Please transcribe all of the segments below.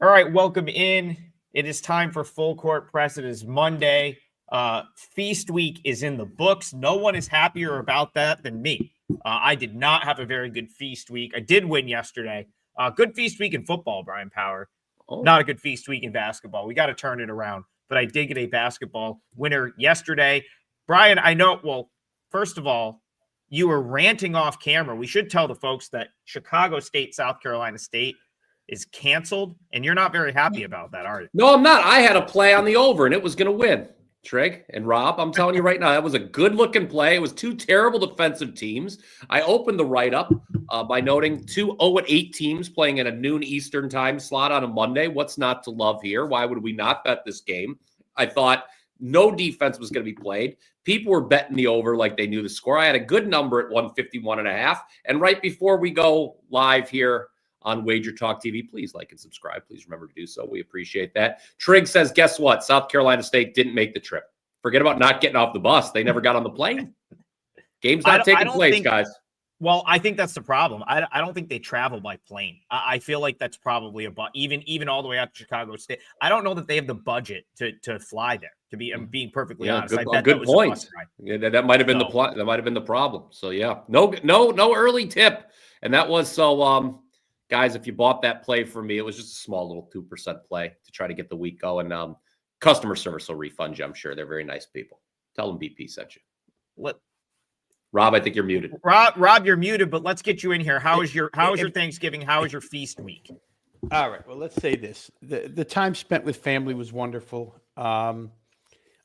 All right, welcome in. It is time for Full Court Press. It is Monday. Feast week is in the books. No one is happier about that than me. I did not have a very good feast week. I did win yesterday. Good feast week in football, Brian Power. Oh. Not a good feast week in basketball. We got to turn it around. But I did get a basketball winner yesterday. Brian, I know, well, first of all, you were ranting off camera. We should tell the folks that Chicago State, South Carolina State is canceled, and you're not very happy about that, are you? No, I'm not. I had a play on the over, and it was going to win. Trigg and Rob, I'm telling you right now, that was a good-looking play. It was two terrible defensive teams. I opened the write-up by noting two 0-8 teams playing at a noon Eastern time slot on a Monday. What's not to love here? Why would we not bet this game? I thought no defense was going to be played. People were betting the over like they knew the score. I had a good number at 151.5. And right before we go live here on WagerTalk TV, please like and subscribe. Please remember to do so. We appreciate that. Trigg says, guess what? South Carolina State didn't make the trip. Forget about not getting off the bus. They never got on the plane. Game's not taking place, guys. Well, I think that's the problem. I don't think they travel by plane. I feel like that's probably even all the way out to Chicago State. I don't know that they have the budget to fly there. I'm being perfectly honest. Good point. Yeah, that might have been that might have been the problem. So yeah, no early tip, and that was so. Guys, if you bought that play for me, it was just a small little 2% play to try to get the week going. Customer service will refund you. I'm sure they're very nice people. Tell them BP sent you. Rob, I think you're muted. Rob, you're muted, but let's get you in here. How is your Thanksgiving? How is your feast week? All right. Well, let's say this. The time spent with family was wonderful.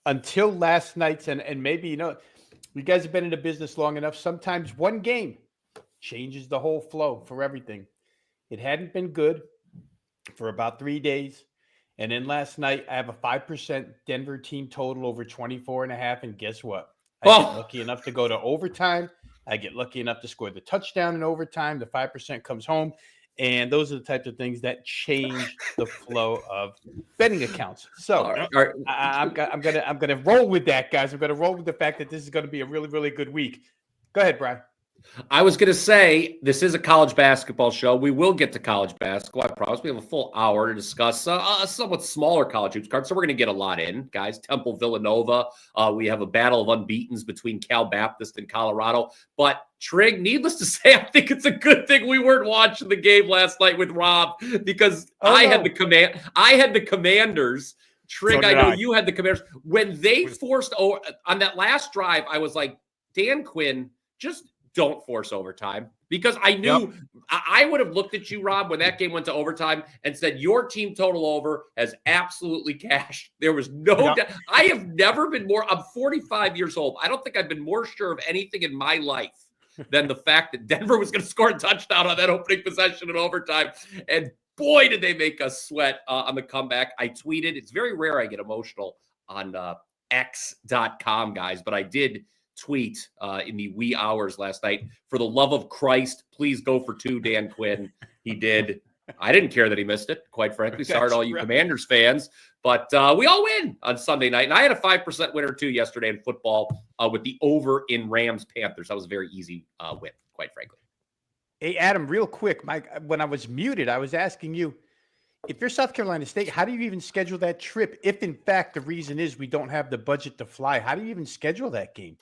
Until last night's, and maybe, you guys have been in the business long enough. Sometimes one game changes the whole flow for everything. It hadn't been good for about 3 days. And then last night, I have a 5% Denver team total over 24.5. And guess what? I get lucky enough to go to overtime. I get lucky enough to score the touchdown in overtime. The 5% comes home. And those are the types of things that change the flow of betting accounts. So I'm gonna roll with that, guys. I'm gonna roll with the fact that this is going to be a really, really good week. Go ahead, Brian. I was going to say, this is a college basketball show. We will get to college basketball. I promise. We have a full hour to discuss a somewhat smaller college hoops card. So we're going to get a lot in, guys. Temple, Villanova. We have a battle of unbeatens between Cal Baptist and Colorado. But Trigg, needless to say, I think it's a good thing we weren't watching the game last night with Rob because I had the Commanders. Trigg, I know you had the Commanders. When they forced over on that last drive, I was like, Dan Quinn, just don't force overtime, because I knew I would have looked at you, Rob, when that game went to overtime and said your team total over has absolutely cashed. There was no doubt. I have never been more. I'm 45 years old. I don't think I've been more sure of anything in my life than the fact that Denver was going to score a touchdown on that opening possession in overtime. And boy, did they make us sweat on the comeback. I tweeted. It's very rare I get emotional on X.com, guys, but I did tweet in the wee hours last night. For the love of Christ, please go for 2, Dan Quinn. He did. I didn't care that he missed it, quite frankly. Sorry to all you Commanders fans, but we all win on Sunday night. And I had a 5% winner too yesterday in football with the over in Rams-Panthers. That was a very easy win, quite frankly. Hey, Adam, real quick, Mike, when I was muted, I was asking you, if you're South Carolina State, how do you even schedule that trip? If in fact the reason is we don't have the budget to fly, how do you even schedule that game?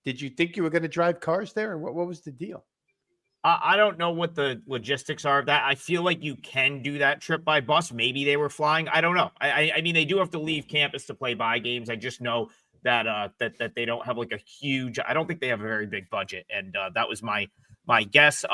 Did you think you were going to drive cars there, or what was the deal? I don't know what the logistics are of that. I feel like you can do that trip by bus. Maybe they were flying. I don't know. I mean, they do have to leave campus to play by games. I just know that that they don't have like a huge. I don't think they have a very big budget, and that was my guess.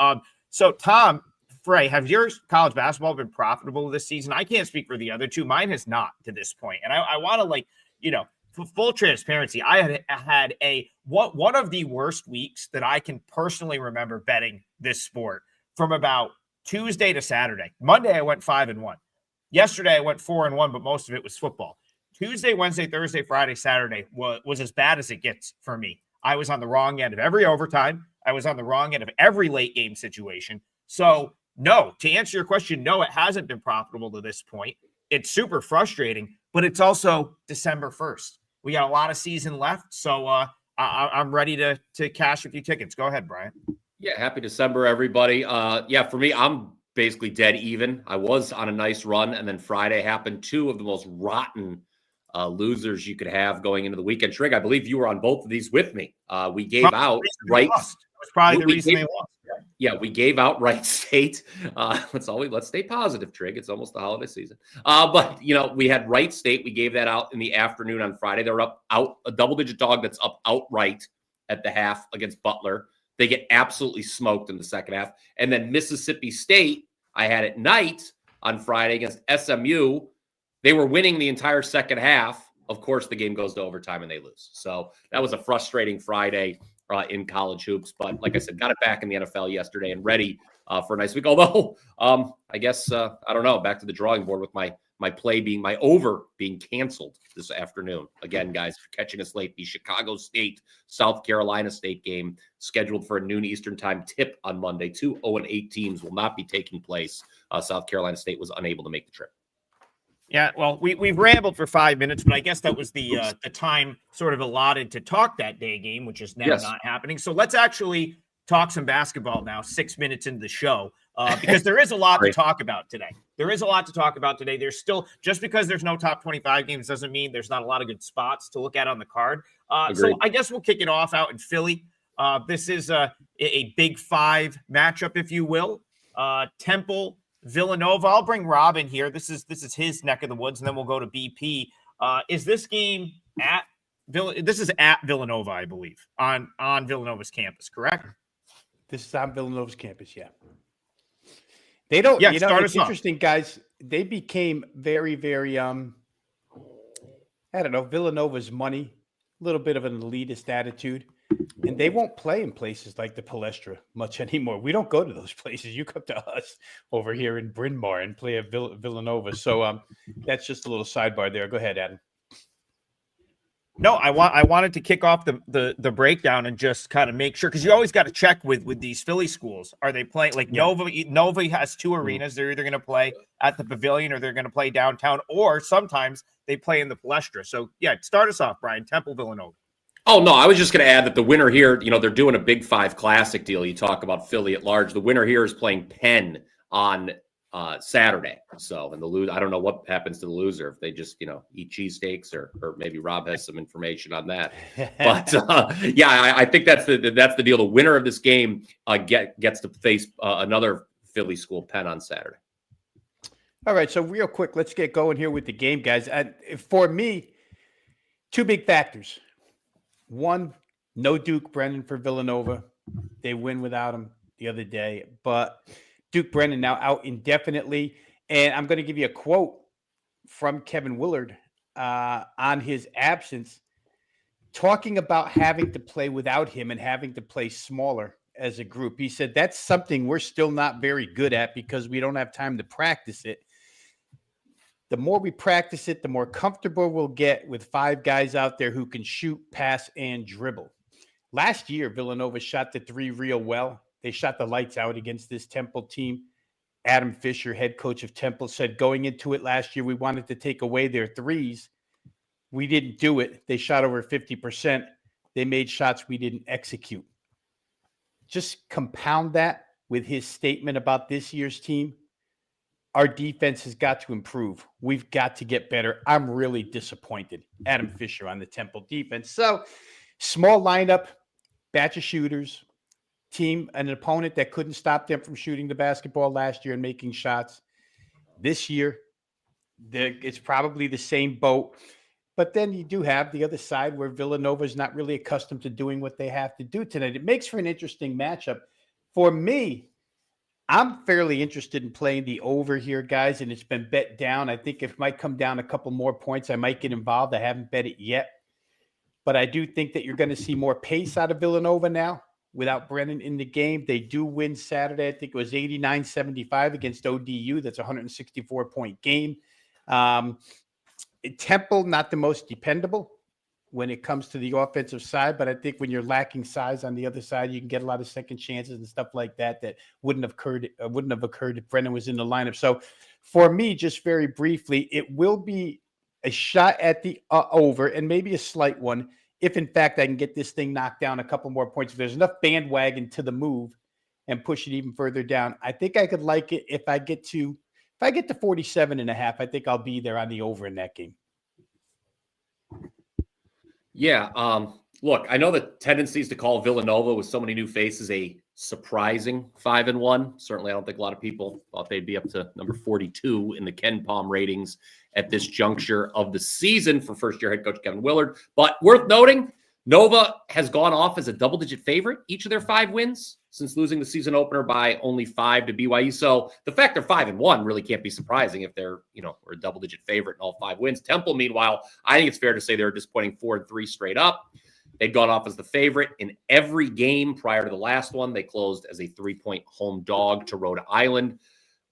So Tom Frey, have your college basketball been profitable this season? I can't speak for the other two. Mine has not to this point, and I want to for full transparency, I had one of the worst weeks that I can personally remember betting this sport, from about Tuesday to Saturday. Monday, I went 5-1. Yesterday, I went 4-1, but most of it was football. Tuesday, Wednesday, Thursday, Friday, Saturday was as bad as it gets for me. I was on the wrong end of every overtime. I was on the wrong end of every late game situation. So, no, to answer your question, no, it hasn't been profitable to this point. It's super frustrating, but it's also December 1st. We got a lot of season left, so I'm ready to cash a few tickets. Go ahead, Brian. Yeah, happy December, everybody. For me, I'm basically dead even. I was on a nice run, and then Friday happened. Two of the most rotten losers you could have going into the weekend. Trigg, I believe you were on both of these with me. We gave out Wright. It was probably the reason they lost. Yeah, we gave out Wright State. Let's stay positive, Trigg. It's almost the holiday season. But we had Wright State. We gave that out in the afternoon on Friday. They're out a double-digit dog that's up outright at the half against Butler. They get absolutely smoked in the second half. And then Mississippi State, I had at night on Friday against SMU. They were winning the entire second half. Of course, the game goes to overtime and they lose. So that was a frustrating Friday in college hoops. But like I said, got it back in the NFL yesterday and ready for a nice week. Although, I guess, I don't know, back to the drawing board with my over being canceled this afternoon. Again, guys, if you're catching us late, the Chicago State, South Carolina State game scheduled for a noon Eastern time tip on Monday. 2 0-8 teams will not be taking place. South Carolina State was unable to make the trip. Yeah, well, we've rambled for 5 minutes, but I guess that was the time sort of allotted to talk that day game, which is now not happening. So let's actually talk some basketball now, 6 minutes into the show, because there is a lot to talk about today. There's still, just because there's no top 25 games doesn't mean there's not a lot of good spots to look at on the card. So I guess we'll kick it off out in Philly. This is a Big Five matchup, if you will. Temple, Villanova. I'll bring Rob in here. This is his neck of the woods, and then we'll go to BP. Is this game at This is at Villanova, I believe, on Villanova's campus, correct? This is on Villanova's campus, yeah. They don't, it's interesting, guys. They became very, very, I don't know, Villanova's money, a little bit of an elitist attitude, and they won't play in places like the Palestra much anymore. We don't go to those places. You come to us over here in Bryn Mawr and play at Villanova. So that's just a little sidebar there. Go ahead, Adam. No, I wanted to kick off the breakdown and just kind of make sure, because you always got to check with these Philly schools. Are they playing like Nova has two arenas? They're either going to play at the Pavilion or they're going to play downtown, or sometimes they play in the Palestra. So yeah, start us off, Brian. Temple, Villanova. Oh, no, I was just going to add that the winner here, they're doing a Big Five Classic deal. You talk about Philly at large. The winner here is playing Penn on Saturday. So, and the loser, I don't know what happens to the loser, if they just, eat cheesesteaks, or maybe Rob has some information on that. But yeah, I think that's the deal. The winner of this game gets to face another Philly school, Penn, on Saturday. All right. So real quick, let's get going here with the game, guys. For me, two big factors. One, no Duke Brennan for Villanova. They win without him the other day, but Duke Brennan now out indefinitely. And I'm going to give you a quote from Kevin Willard on his absence, talking about having to play without him and having to play smaller as a group. He said, that's something we're still not very good at because we don't have time to practice it. The more we practice it, the more comfortable we'll get with five guys out there who can shoot, pass, and dribble. Last year, Villanova shot the three real well. They shot the lights out against this Temple team. Adam Fisher, head coach of Temple, said going into it last year, we wanted to take away their threes. We didn't do it. They shot over 50%. They made shots we didn't execute. Just compound that with his statement about this year's team. Our defense has got to improve. We've got to get better. I'm really disappointed. Adam Fisher on the Temple defense. So small lineup, batch of shooters. Team, an opponent that couldn't stop them from shooting the basketball last year and making shots. This year, it's probably the same boat. But then you do have the other side where Villanova is not really accustomed to doing what they have to do tonight. It makes for an interesting matchup. For me, I'm fairly interested in playing the over here, guys, and it's been bet down. I think it might come down a couple more points. I might get involved. I haven't bet it yet. But I do think that you're going to see more pace out of Villanova now. Without Brennan in the game, they do win Saturday. I think it was 89-75 against ODU. That's a 164-point game. Temple, not the most dependable when it comes to the offensive side, but I think when you're lacking size on the other side, you can get a lot of second chances and stuff like that wouldn't have occurred if Brennan was in the lineup. So for me, just very briefly, it will be a shot at the over, and maybe a slight one, if in fact I can get this thing knocked down a couple more points. If there's enough bandwagon to the move and push it even further down. I think I could like it if I get to 47.5. I think I'll be there on the over in that game. Yeah. Look, I know the tendencies to call Villanova with so many new faces a surprising 5-1. Certainly, I don't think a lot of people thought they'd be up to number 42 in the Ken Palm ratings at this juncture of the season for first-year head coach Kevin Willard. But worth noting, Nova has gone off as a double-digit favorite each of their 5 wins since losing the season opener by only 5 to BYU. So the fact they're 5-1 really can't be surprising if they're, or a double-digit favorite in all 5 wins. Temple, meanwhile, I think it's fair to say they're a disappointing 4-3 straight up. They'd gone off as the favorite in every game prior to the last one. They closed as a 3-point home dog to Rhode Island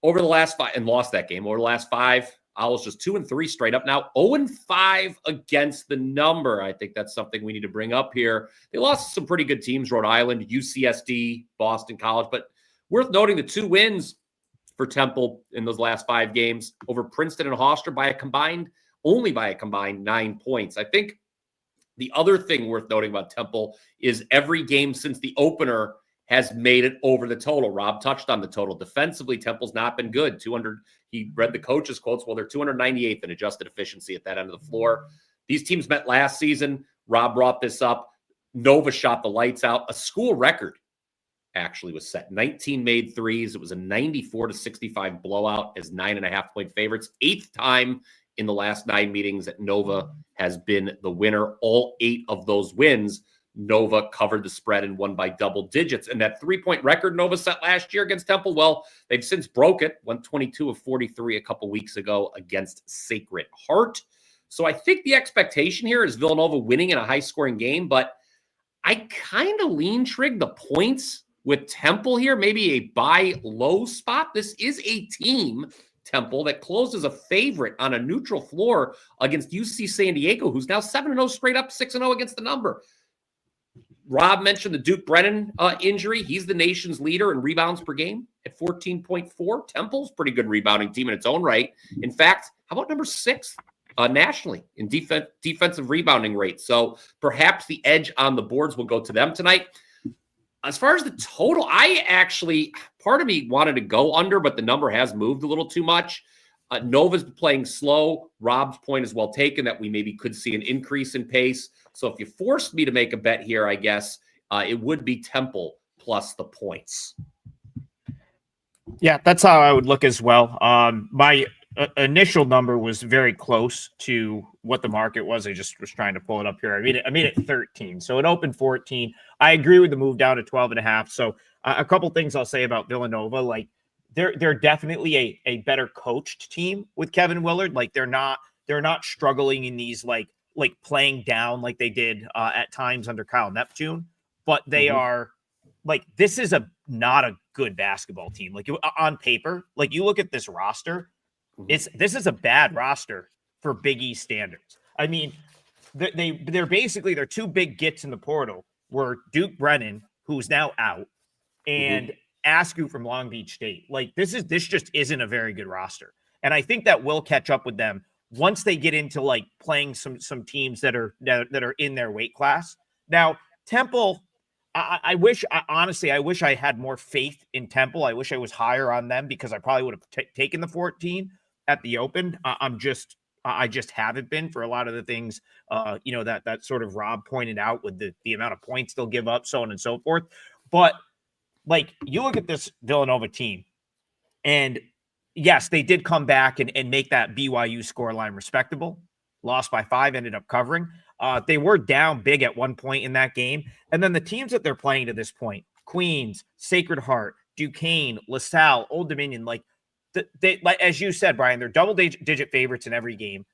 over the last 5 and lost that game. Over the last 5, Owls just 2-3 straight up. Now 0-5 against the number. I think that's something we need to bring up here. They lost some pretty good teams, Rhode Island, UCSD, Boston College, but worth noting the 2 wins for Temple in those last 5 games over Princeton and Hofstra only by a combined 9 points. I think the other thing worth noting about Temple is every game since the opener has made it over the total. Rob touched on the total. Defensively, Temple's not been good. 200. He read the coach's quotes. Well, they're 298th in adjusted efficiency at that end of the floor. These teams met last season. Rob brought this up. Nova shot the lights out. A school record actually was set. 19 made threes. It was a 94-65 blowout as 9.5-point favorites. 8th time in the last 9 meetings that Nova has been the winner. All 8 of those wins, Nova covered the spread and won by double digits. And that 3-point record Nova set last year against Temple, well, they've since broke it. Went 22 of 43 a couple weeks ago against Sacred Heart. So I think the expectation here is Villanova winning in a high-scoring game, but I kind of lean Trigg the points with Temple here, maybe a buy low spot. This is a team, Temple, that closed as a favorite on a neutral floor against UC San Diego, who's now 7-0 straight up, 6-0 against the number. Rob mentioned the Duke Brennan injury. He's the nation's leader in rebounds per game at 14.4. Temple's pretty good rebounding team in its own right. In fact, how about number 6 nationally in defensive rebounding rate? So perhaps the edge on the boards will go to them tonight. As far as the total, part of me wanted to go under, but the number has moved a little too much. Nova's playing slow. Rob's point is well taken that we maybe could see an increase in pace. So if you forced me to make a bet here, I guess it would be Temple plus the points. Yeah, that's how I would look as well. My initial number was very close to what the market was. I just was trying to pull it up here. I made it 13. So it opened 14. I agree with the move down to 12.5. So a couple things I'll say about Villanova. Like they're definitely a better coached team with Kevin Willard. Like they're not struggling in these like playing down like they did at times under Kyle Neptune, but they are like, this is not a good basketball team. Like on paper, like you look at this roster, this is a bad roster for Big East standards. I mean, they're basically their 2 big gets in the portal were Duke Brennan, who's now out, and Askew from Long Beach State. Like this just isn't a very good roster. And I think that will catch up with them once they get into like playing some teams that are in their weight class. Now, Temple, I wish I had more faith in Temple. I wish I was higher on them because I probably would have taken the 14 at the open. I just haven't been for a lot of the things, that sort of Rob pointed out with the amount of points they'll give up, so on and so forth. But like you look at this Villanova team, and yes, they did come back and make that BYU scoreline respectable. Lost by 5, ended up covering. They were down big at one point in that game. And then the teams that they're playing to this point, Queens, Sacred Heart, Duquesne, LaSalle, Old Dominion, like as you said, Brian, they're double-digit favorites in every game.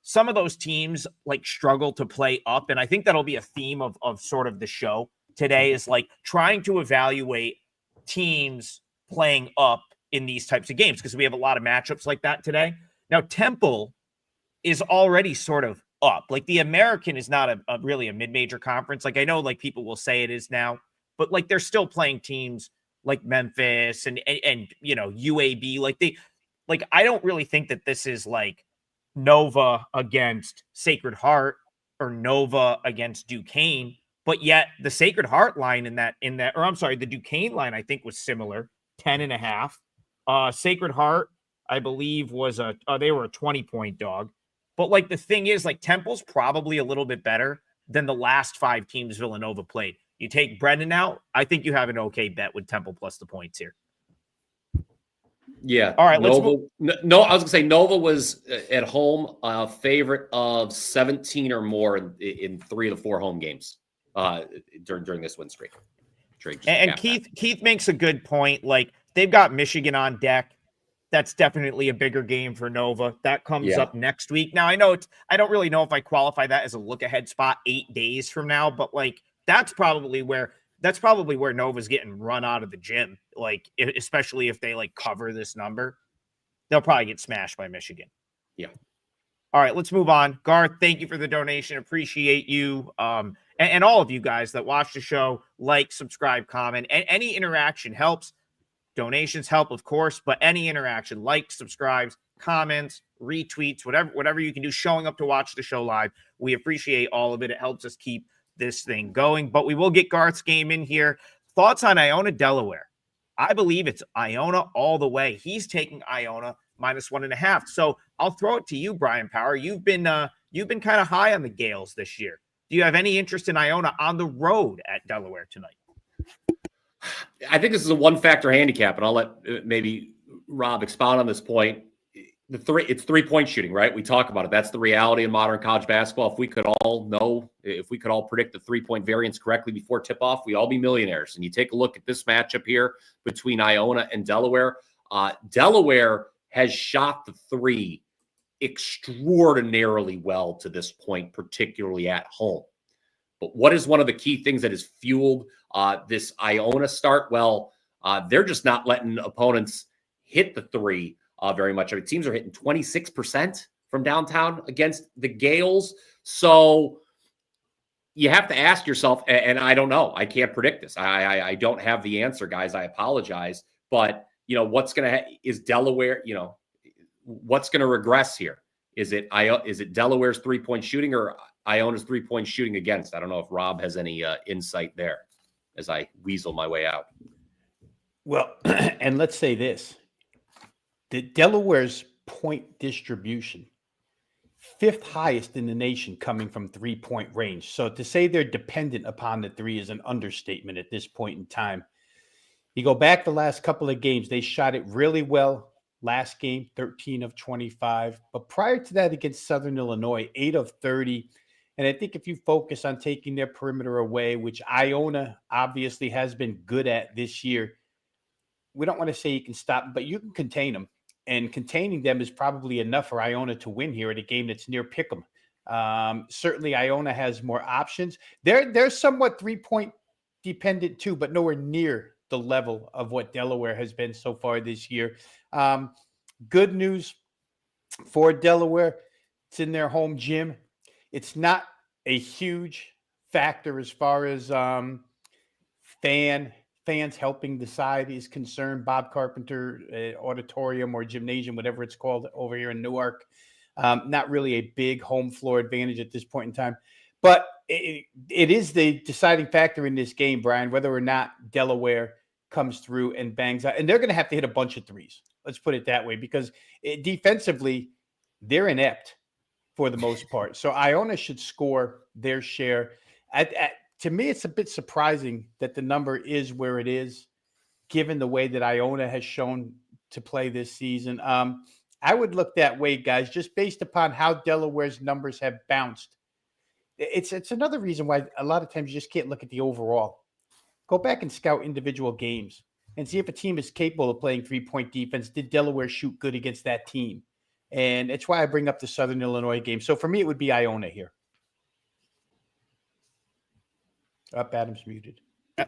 Some of those teams like struggle to play up. And I think that'll be a theme of sort of the show today is like trying to evaluate teams playing up in these types of games because we have a lot of matchups like that today. Now, Temple is already sort of up. Like the American is not really a mid-major conference. Like I know like people will say it is now, but like they're still playing teams like Memphis and UAB. I don't really think that this is like Nova against Sacred Heart or Nova against Duquesne. But yet the Sacred Heart line or I'm sorry, the Duquesne line, I think was similar, 10.5. Sacred Heart, I believe they were a 20-point dog. But like the thing is, like Temple's probably a little bit better than the last 5 teams Villanova played. You take Brendan out, I think you have an okay bet with Temple plus the points here. Yeah. All right. Nova. No, I was gonna say Nova was at home a favorite of 17 or more in 3 of the 4 home games during this win streak. And Keith makes a good point. Like they've got Michigan on deck. That's definitely a bigger game for Nova. That comes up next week. Now I don't really know if I qualify that as a look ahead spot 8 days from now, but like that's probably where Nova's getting run out of the gym. Like, especially if they like cover this number, they'll probably get smashed by Michigan. Yeah. All right, let's move on. Garth, thank you for the donation. Appreciate you. And all of you guys that watch the show, like, subscribe, comment, and any interaction helps. Donations help, of course, but any interaction, likes, subscribes, comments, retweets, whatever you can do, showing up to watch the show live. We appreciate all of it. It helps us keep this thing going, but we will get Garth's game in here. Thoughts on Iona, Delaware? I believe it's Iona all the way. He's taking Iona -1.5. So I'll throw it to you, Brian Power. You've been kind of high on the Gales this year. Do you have any interest in Iona on the road at Delaware tonight? I think this is a 1-factor handicap, and I'll let maybe Rob expound on this point. It's 3-point shooting, right? We talk about it. That's the reality in modern college basketball. If we could all predict the 3-point variance correctly before tip-off, we'd all be millionaires. And you take a look at this matchup here between Iona and Delaware. Delaware has shot the 3 extraordinarily well to this point, particularly at home. But what is one of the key things that has fueled this Iona start? Well, they're just not letting opponents hit the 3 very much. I mean, teams are hitting 26% from downtown against the Gales. So you have to ask yourself, and I don't know. I can't predict this. I don't have the answer, guys. I apologize. But, is Delaware, what's going to regress here? Is it Delaware's 3-point shooting or Iona's 3-point shooting against? I don't know if Rob has any insight there as I weasel my way out. Well, and let's say this. The Delaware's point distribution, 5th highest in the nation coming from 3-point range. So to say they're dependent upon the 3 is an understatement at this point in time. You go back the last couple of games, they shot it really well. Last game, 13 of 25. But prior to that against Southern Illinois, 8 of 30. And I think if you focus on taking their perimeter away, which Iona obviously has been good at this year, we don't want to say you can stop them, but you can contain them. And containing them is probably enough for Iona to win here at a game that's near pick'em. Certainly, Iona has more options. They're somewhat 3-point dependent too, but nowhere near the level of what Delaware has been so far this year. Good news for Delaware. It's in their home gym. It's not a huge factor as far as fans helping the side is concerned. Bob Carpenter Auditorium or Gymnasium, whatever it's called over here in Newark. Not really a big home floor advantage at this point in time. But it is the deciding factor in this game, Brian, whether or not Delaware comes through and bangs out. And they're going to have to hit a bunch of 3s. Let's put it that way, because defensively, they're inept for the most part. So Iona should score their share. To me, it's a bit surprising that the number is where it is, given the way that Iona has shown to play this season. I would look that way, guys, just based upon how Delaware's numbers have bounced. It's another reason why a lot of times you just can't look at the overall. Go back and scout individual games and see if a team is capable of playing 3-point defense. Did Delaware shoot good against that team? And it's why I bring up the Southern Illinois game. So for me, it would be Iona here. Adam's muted.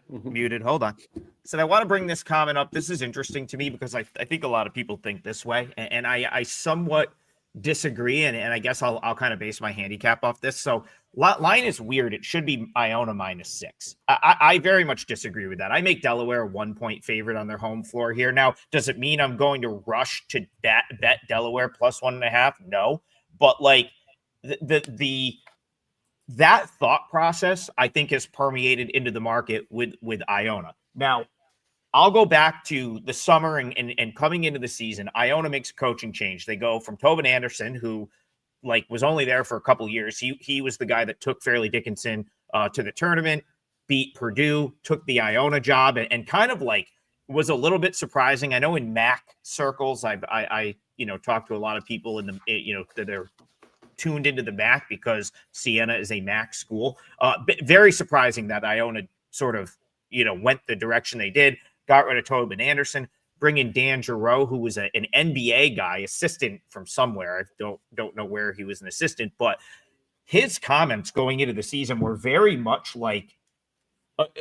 Muted. Hold on. So I want to bring this comment up. This is interesting to me because I think a lot of people think this way, and I somewhat disagree, and I guess I'll kind of base my handicap off this. So line is weird. It should be Iona -6. I very much disagree with that. I make Delaware a 1-point favorite on their home floor here. Now, does it mean I'm going to rush to bet Delaware +1.5? No, but like the that thought process, I think, has permeated into the market with Iona. Now, I'll go back to the summer and coming into the season. Iona makes a coaching change. They go from Tobin Anderson, who was only there for a couple years. He was the guy that took Fairleigh Dickinson to the tournament, beat Purdue, took the Iona job, and kind of was a little bit surprising. I know in MAC circles, I talked to a lot of people in the that are tuned into the MAC because Siena is a MAC school. Very surprising that Iona sort of went the direction they did. Got rid of Tobin Anderson, bring in Dan Giroux, who was an NBA guy, assistant from somewhere. I don't know where he was an assistant, but his comments going into the season were very much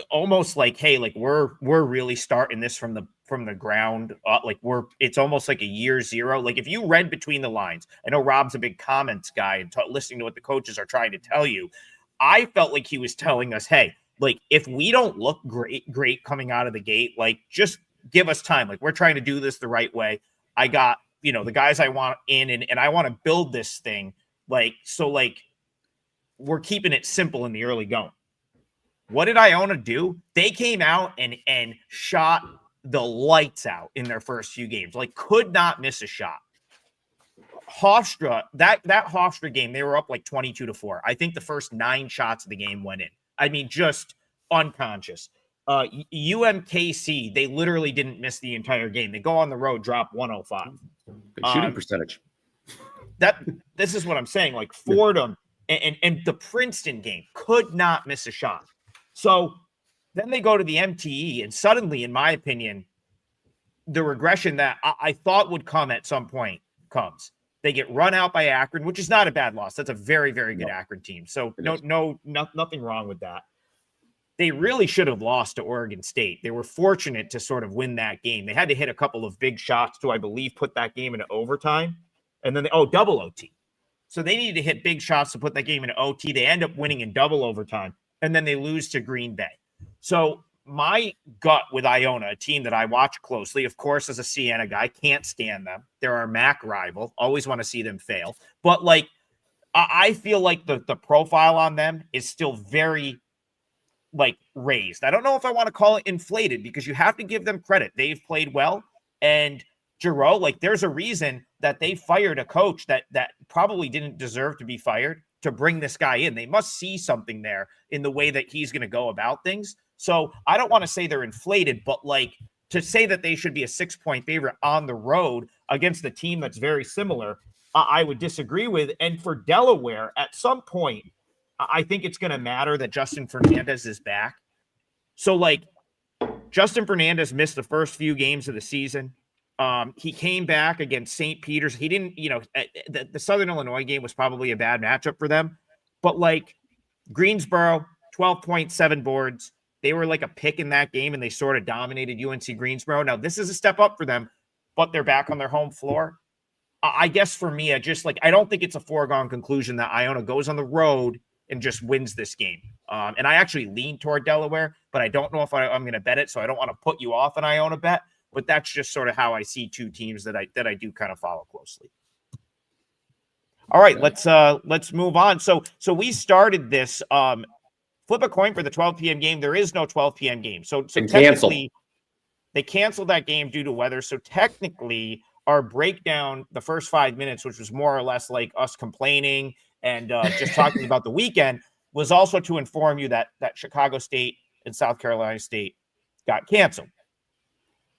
almost like, hey, we're really starting this from the ground up. It's almost like a year zero. If you read between the lines, I know Rob's a big comments guy and listening to what the coaches are trying to tell you. I felt like he was telling us, hey, if we don't look great coming out of the gate, just give us time. We're trying to do this the right way. I got, the guys I want in and I want to build this thing. We're keeping it simple in the early going. What did Iona do? They came out and shot the lights out in their first few games. Could not miss a shot. Hofstra, that Hofstra game, they were up 22-4. I think the first 9 shots of the game went in. I mean, just unconscious. UMKC, they literally didn't miss the entire game. They go on the road, drop 105. Good shooting percentage. This is what I'm saying. Fordham and the Princeton game could not miss a shot. So then they go to the MTE, and suddenly, in my opinion, the regression that I thought would come at some point comes. They get run out by Akron, which is not a bad loss. That's a very, very good Akron team. So nothing wrong with that. They really should have lost to Oregon State. They were fortunate to sort of win that game. They had to hit a couple of big shots to, I believe, put that game into overtime. And then, double OT. So they needed to hit big shots to put that game into OT. They end up winning in double overtime. And then they lose to Green Bay. So my gut with Iona, a team that I watch closely, of course, as a Siena guy, can't stand them. They're our MAC rival. Always want to see them fail. But I feel like the profile on them is still very raised. I don't know if I want to call it inflated because you have to give them credit. They've played well. And Giroux, there's a reason that they fired a coach that probably didn't deserve to be fired to bring this guy in. They must see something there in the way that he's going to go about things. So I don't want to say they're inflated, but to say that they should be a 6-point favorite on the road against a team that's very similar, I would disagree with. And for Delaware, at some point, I think it's going to matter that Justin Fernandez is back. So Justin Fernandez missed the first few games of the season. He came back against St. Peter's. He didn't, the Southern Illinois game was probably a bad matchup for them, but Greensboro, 12.7 boards. They were a pick in that game and they sort of dominated UNC Greensboro. Now this is a step up for them, but they're back on their home floor. I guess for me, I don't think it's a foregone conclusion that Iona goes on the road and just wins this game. And I actually lean toward Delaware, but I don't know if I'm going to bet it. So I don't want to put you off an Iona bet, but that's just sort of how I see two teams that I do kind of follow closely. All right, let's move on. So we started this flip a coin for the 12 p.m. game. There is no 12 p.m. game. So technically they canceled that game due to weather. So technically our breakdown, the first 5 minutes, which was more or less us complaining and just talking about the weekend, was also to inform you that Chicago State and South Carolina State got canceled.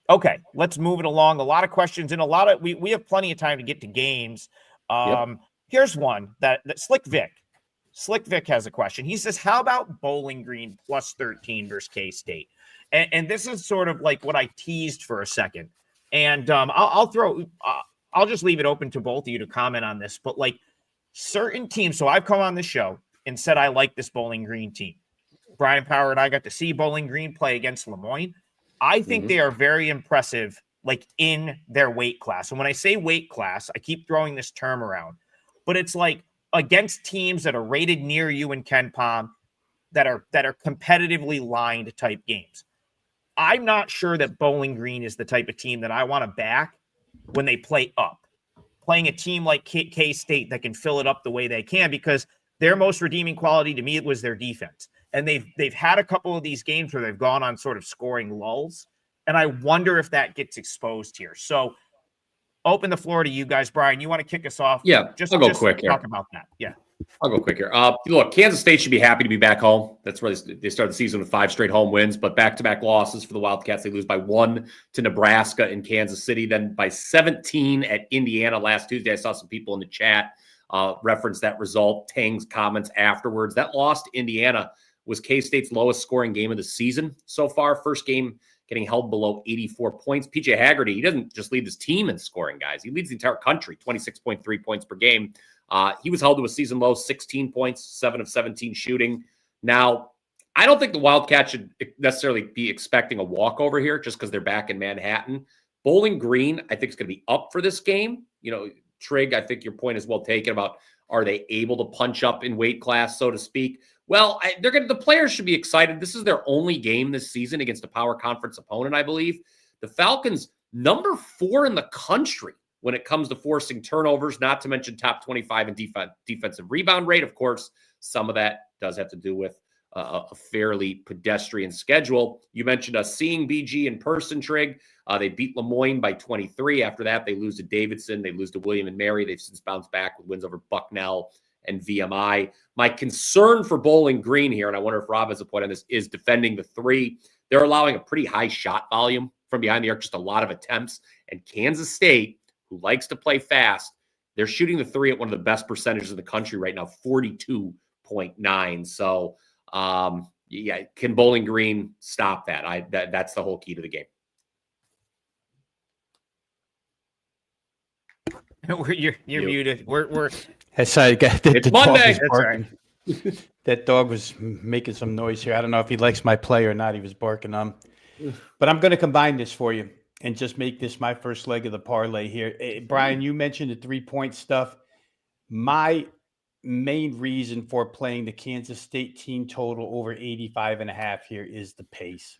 Okay, let's move it along. A lot of questions and we have plenty of time to get to games. Here's one that Slick Vic has a question. He says, how about Bowling Green plus 13 versus K-State? And this is sort of what I teased for a second. And I'll just leave it open to both of you to comment on this. But certain teams, so I've come on the show and said I like this Bowling Green team. Brian Power and I got to see Bowling Green play against Lemoyne. I think they are very impressive, in their weight class. And when I say weight class, I keep throwing this term around, but it's against teams that are rated near you in Ken Pom that are competitively lined type games. I'm not sure that Bowling Green is the type of team that I want to back when they play up. Playing a team like K-State that can fill it up the way they can, because their most redeeming quality to me was their defense. And they've had a couple of these games where they've gone on sort of scoring lulls. And I wonder if that gets exposed here. So open the floor to you guys. Brian, you want to kick us off? Yeah, I'll go quick here. Talk about that. Yeah. I'll go quick here. Look, Kansas State should be happy to be back home. That's where they started the season with 5 straight home wins, but back-to-back losses for the Wildcats. They lose by 1 to Nebraska in Kansas City, then by 17 at Indiana last Tuesday. I saw some people in the chat reference that result. Tang's comments afterwards. That loss to Indiana was K-State's lowest scoring game of the season so far. First game getting held below 84 points. PJ Haggerty, he doesn't just lead his team in scoring, guys. He leads the entire country, 26.3 points per game. He was held to a season low, 16 points, 7 of 17 shooting. Now, I don't think the Wildcats should necessarily be expecting a walkover here just because they're back in Manhattan. Bowling Green, I think, is going to be up for this game. You know, Trigg, I think your point is well taken about are they able to punch up in weight class, so to speak. Well, the players should be excited. This is their only game this season against a power conference opponent, I believe. The Falcons, number 4 in the country when it comes to forcing turnovers, not to mention top 25 in defensive rebound rate. Of course, some of that does have to do with a fairly pedestrian schedule. You mentioned seeing BG in person, Trigg. They beat Lemoyne by 23. After that, they lose to Davidson. They lose to William and Mary. They've since bounced back with wins over Bucknell and VMI. My concern for Bowling Green here, and I wonder if Rob has a point on this, is defending the 3. They're allowing a pretty high shot volume from behind the arc, just a lot of attempts. And Kansas State, who likes to play fast, they're shooting the 3 at one of the best percentages in the country right now, 42.9. So, yeah, can Bowling Green stop that? That's the whole key to the game. You're muted. We're That's how you got It's Monday. That's right. That dog was making some noise here. I don't know if he likes my play or not. He was barking. But I'm going to combine this for you and just make this my first leg of the parlay here. Brian, you mentioned the 3-point stuff. My main reason for playing the Kansas State team total over 85.5 here is the pace.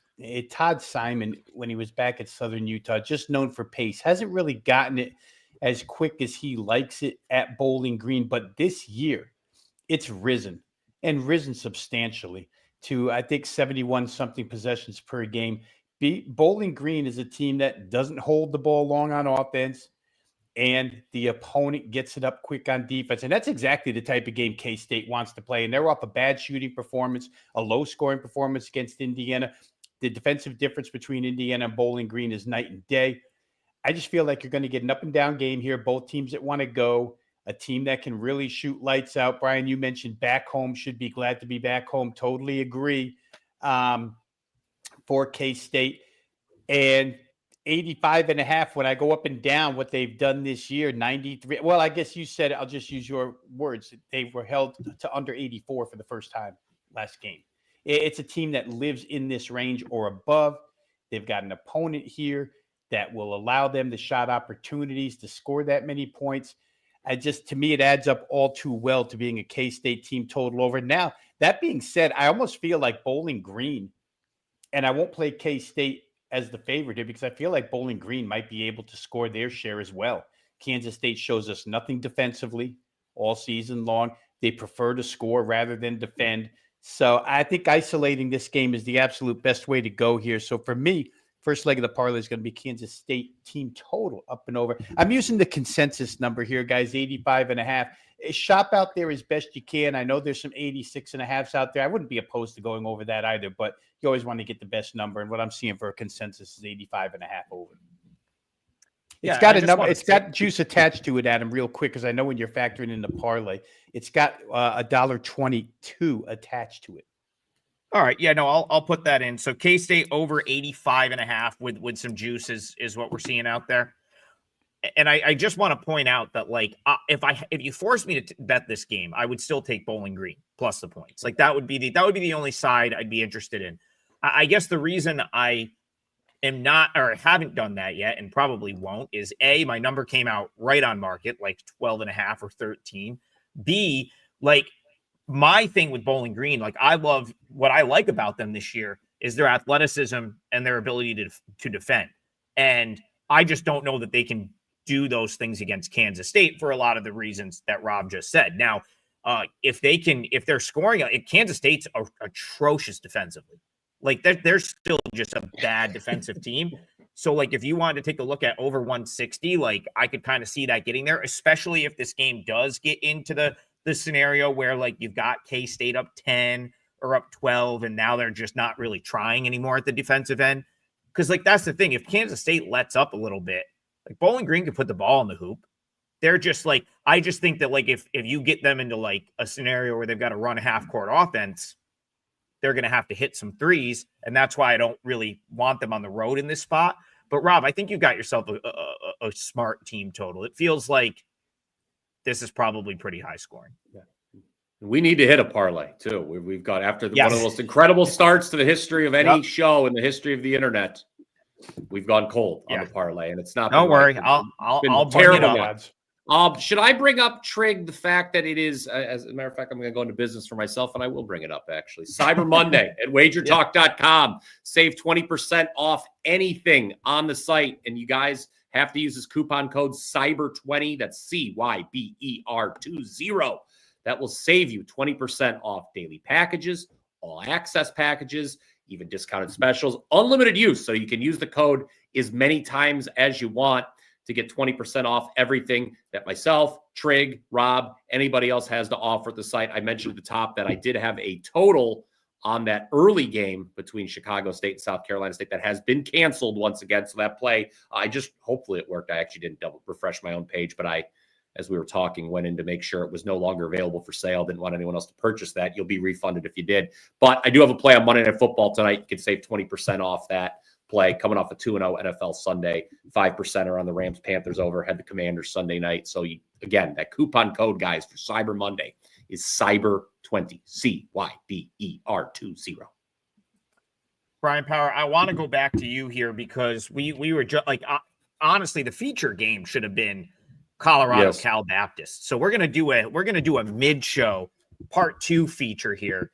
Todd Simon, when he was back at Southern Utah, just known for pace, hasn't really gotten it as quick as he likes it at Bowling Green. But this year, it's risen substantially to, I think, 71-something possessions per game. Bowling Green is a team that doesn't hold the ball long on offense, and the opponent gets it up quick on defense. And that's exactly the type of game K-State wants to play. And they're off a bad shooting performance, a low-scoring performance against Indiana. The defensive difference between Indiana and Bowling Green is night and day. I just feel like you're going to get an up-and-down game here. Both teams that want to go, a team that can really shoot lights out. Brian, you mentioned back home, should be glad to be back home. Totally agree for K-State. And 85.5, when I go up and down what they've done this year, 93. Well, I guess you said it. I'll just use your words. They were held to under 84 for the first time last game. It's a team that lives in this range or above. They've got an opponent here that will allow them the shot opportunities to score that many points. To me, it adds up all too well to being a K-State team total over. Now, that being said, I almost feel like Bowling Green, and I won't play K-State as the favorite here because I feel like Bowling Green might be able to score their share as well. Kansas State shows us nothing defensively all season long. They prefer to score rather than defend. So I think isolating this game is the absolute best way to go here. So for me, first leg of the parlay is going to be Kansas State team total up and over. I'm using the consensus number here, guys, 85.5. Shop out there as best you can. I know there's some 86.5s out there. I wouldn't be opposed to going over that either, but you always want to get the best number. And what I'm seeing for a consensus is 85.5 over. It's got a number. It's got juice attached to it, Adam, real quick, because I know when you're factoring in the parlay, it's got $1.22 attached to it. All right. Yeah, no, I'll put that in. So K-State over 85.5 with some juice is what we're seeing out there. And I just want to point out that, like, if you forced me to bet this game, I would still take Bowling Green plus the points. Like, that would be the only side I'd be interested in. I guess the reason I am not, or haven't done that yet, and probably won't, is A, my number came out right on market, like 12.5 or 13. B, like, my thing with Bowling Green, like, what I like about them this year is their athleticism and their ability to defend. And I just don't know that they can do those things against Kansas State for a lot of the reasons that Rob just said. Now, if they're scoring, Kansas State's atrocious defensively. Like they're still just a bad defensive team. So like if you wanted to take a look at over 160, like I could kind of see that getting there, especially if this game does get into the scenario where like you've got K-State up 10 or up 12, and now they're just not really trying anymore at the defensive end. Because like that's the thing. If Kansas State lets up a little bit, like Bowling Green could put the ball in the hoop. They're just like, I just think that like if you get them into like a scenario where they've got to run a half court offense, they're going to have to hit some threes. And that's why I don't really want them on the road in this spot. But Rob, I think you got yourself a smart team total. It feels like this is probably pretty high scoring. Yeah. We need to hit a parlay too. We've got after Yes. one of the most incredible starts to the history of any show in the history of the internet. We've gone cold on the parlay, and it's not. Don't worry, I'll bring it up. Should I bring up, Trigg, the fact that it is, as a matter of fact, I'm going to go into business for myself, and I will bring it up, actually. Cyber Monday at WagerTalk.com. Save 20% off anything on the site, and you guys have to use this coupon code CYBER20. That's CYBER20. That will save you 20% off daily packages, all access packages, even discounted specials, unlimited use. So you can use the code as many times as you want to get 20% off everything that myself, Trigg, Rob, anybody else has to offer at the site. I mentioned at the top that I did have a total on that early game between Chicago State and South Carolina State that has been canceled once again. So that play, hopefully it worked. I actually didn't double refresh my own page, but as we were talking, went in to make sure it was no longer available for sale. Didn't want anyone else to purchase that. You'll be refunded if you did. But I do have a play on Monday Night Football tonight. You can save 20% off that play coming off a 2-0 NFL Sunday. 5% on the Rams Panthers over, had the Commanders Sunday night. So again, that coupon code, guys, for Cyber Monday is CYBER20, CYBER20. Brian Power, I want to go back to you here because we were just like, honestly, the feature game should have been Colorado Cal Baptist. So we're gonna do a mid-show part 2 feature here.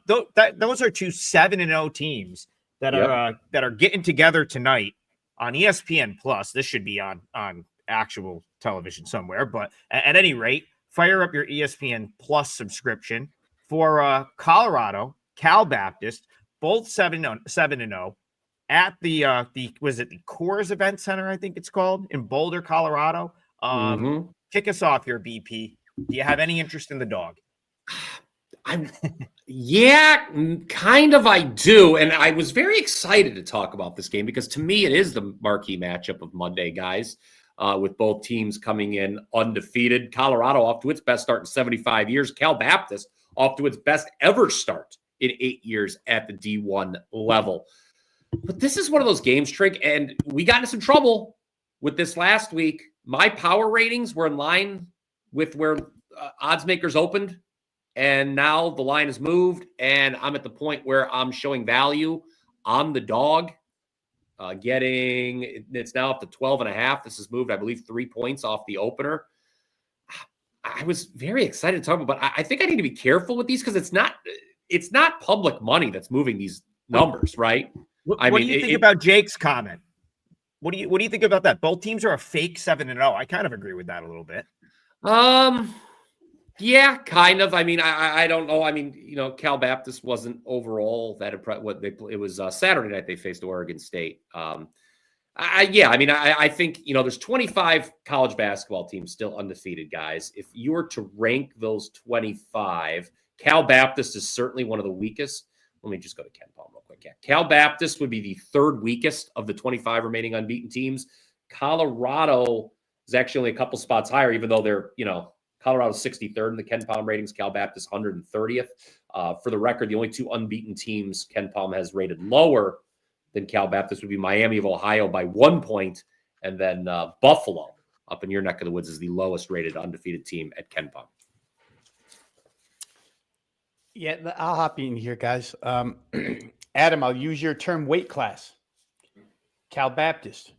Those are two 7-0 teams that are getting together tonight on ESPN Plus. This should be on actual television somewhere, but at any rate, fire up your ESPN Plus subscription for Colorado Cal Baptist, both 7-0 at the Coors Event Center, I think it's called, in Boulder, Colorado. Kick us off here, BP. Do you have any interest in the dog? Kind of I do. And I was very excited to talk about this game because to me, it is the marquee matchup of Monday, guys, with both teams coming in undefeated. Colorado off to its best start in 75 years. Cal Baptist off to its best ever start in 8 years at the D1 level. But this is one of those games, Trigg, and we got into some trouble with this last week. My power ratings were in line with where odds makers opened, and now the line has moved, and I'm at the point where I'm showing value on the dog, it's now up to 12.5. This has moved, I believe, 3 points off the opener. I was very excited to talk about, but I think I need to be careful with these because it's not public money that's moving these numbers, right? What do you think about Jake's comment? What do you think about that? Both teams are a fake 7-0. I kind of agree with that a little bit. Yeah, kind of. I mean, I don't know. I mean, Cal Baptist wasn't overall that impressed. It was Saturday night they faced Oregon State. I think there's 25 college basketball teams still undefeated, guys. If you were to rank those 25, Cal Baptist is certainly one of the weakest. Let me just go to Ken Palm real quick. Yeah. Cal Baptist would be the third weakest of the 25 remaining unbeaten teams. Colorado is actually only a couple spots higher, even though they're, Colorado's 63rd in the Ken Palm ratings, Cal Baptist 130th. For the record, the only two unbeaten teams Ken Palm has rated lower than Cal Baptist would be Miami of Ohio by 1 point, and then Buffalo up in your neck of the woods is the lowest rated undefeated team at Ken Palm. Yeah, I'll hop in here, guys. Adam, I'll use your term weight class. Cal Baptist,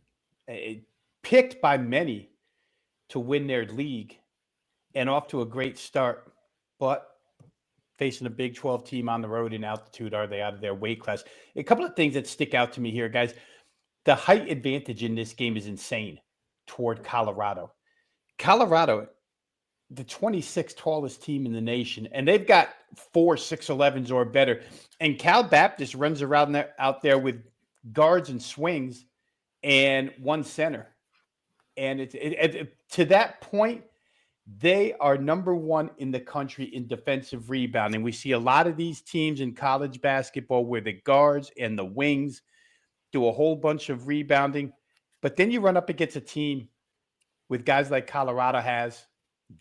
picked by many to win their league and off to a great start, but facing a Big 12 team on the road in altitude, are they out of their weight class? A couple of things that stick out to me here, guys. The height advantage in this game is insane toward Colorado. Colorado the 26th tallest team in the nation, and they've got 4 6'11s or better. And Cal Baptist runs around there out there with guards and swings and one center. And to that point, they are number one in the country in defensive rebounding. We see a lot of these teams in college basketball where the guards and the wings do a whole bunch of rebounding. But then you run up against a team with guys like Colorado has,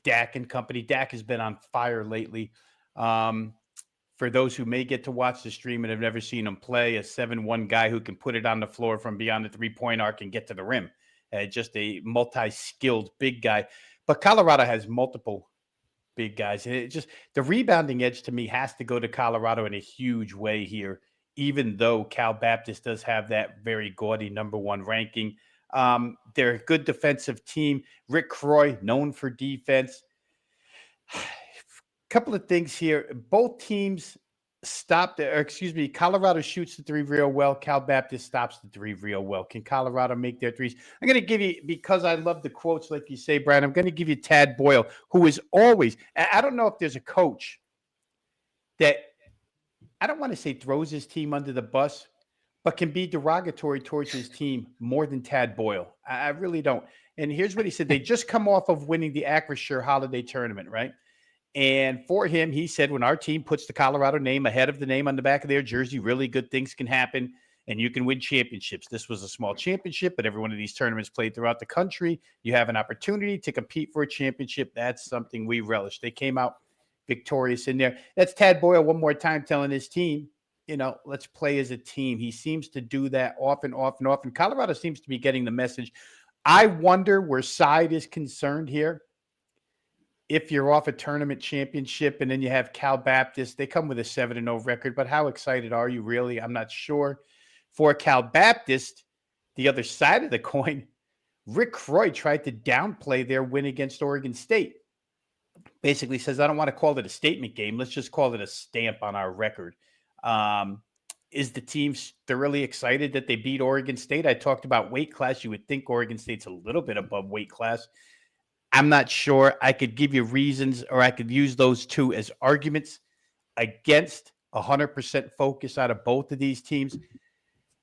Dak and company. Dak has been on fire lately. For those who may get to watch the stream and have never seen him play, a 7'1" guy who can put it on the floor from beyond the three-point arc and get to the rim. Just a multi-skilled big guy. But Colorado has multiple big guys. And it just, the rebounding edge to me has to go to Colorado in a huge way here, even though Cal Baptist does have that very gaudy number one ranking. They're a good defensive team. Rick Croy, known for defense. Couple of things here. Both teams Colorado shoots the three real well. Cal Baptist stops the three real well. Can Colorado make their threes? I'm going to give you, because I love the quotes like you say, Brian, I'm going to give you Tad Boyle, who is always, I don't know if there's a coach that, I don't want to say throws his team under the bus, but can be derogatory towards his team more than Tad Boyle. I really don't. And here's what he said. They just come off of winning the Acrisure Holiday Tournament, right? And for him, he said, when our team puts the Colorado name ahead of the name on the back of their jersey, really good things can happen and you can win championships. This was a small championship, but every one of these tournaments played throughout the country. You have an opportunity to compete for a championship. That's something we relish. They came out victorious in there. That's Tad Boyle one more time telling his team, let's play as a team. He seems to do that often. Colorado seems to be getting the message. I wonder where side is concerned here. If you're off a tournament championship and then you have Cal Baptist, they come with a 7-0 record, but how excited are you really? I'm not sure. For Cal Baptist, the other side of the coin, Rick Croy tried to downplay their win against Oregon State. Basically says, I don't want to call it a statement game. Let's just call it a stamp on our record. Is the team thoroughly excited that they beat Oregon State? I talked about weight class. You would think Oregon State's a little bit above weight class. I'm not sure. I could give you reasons, or I could use those two as arguments against 100% focus out of both of these teams.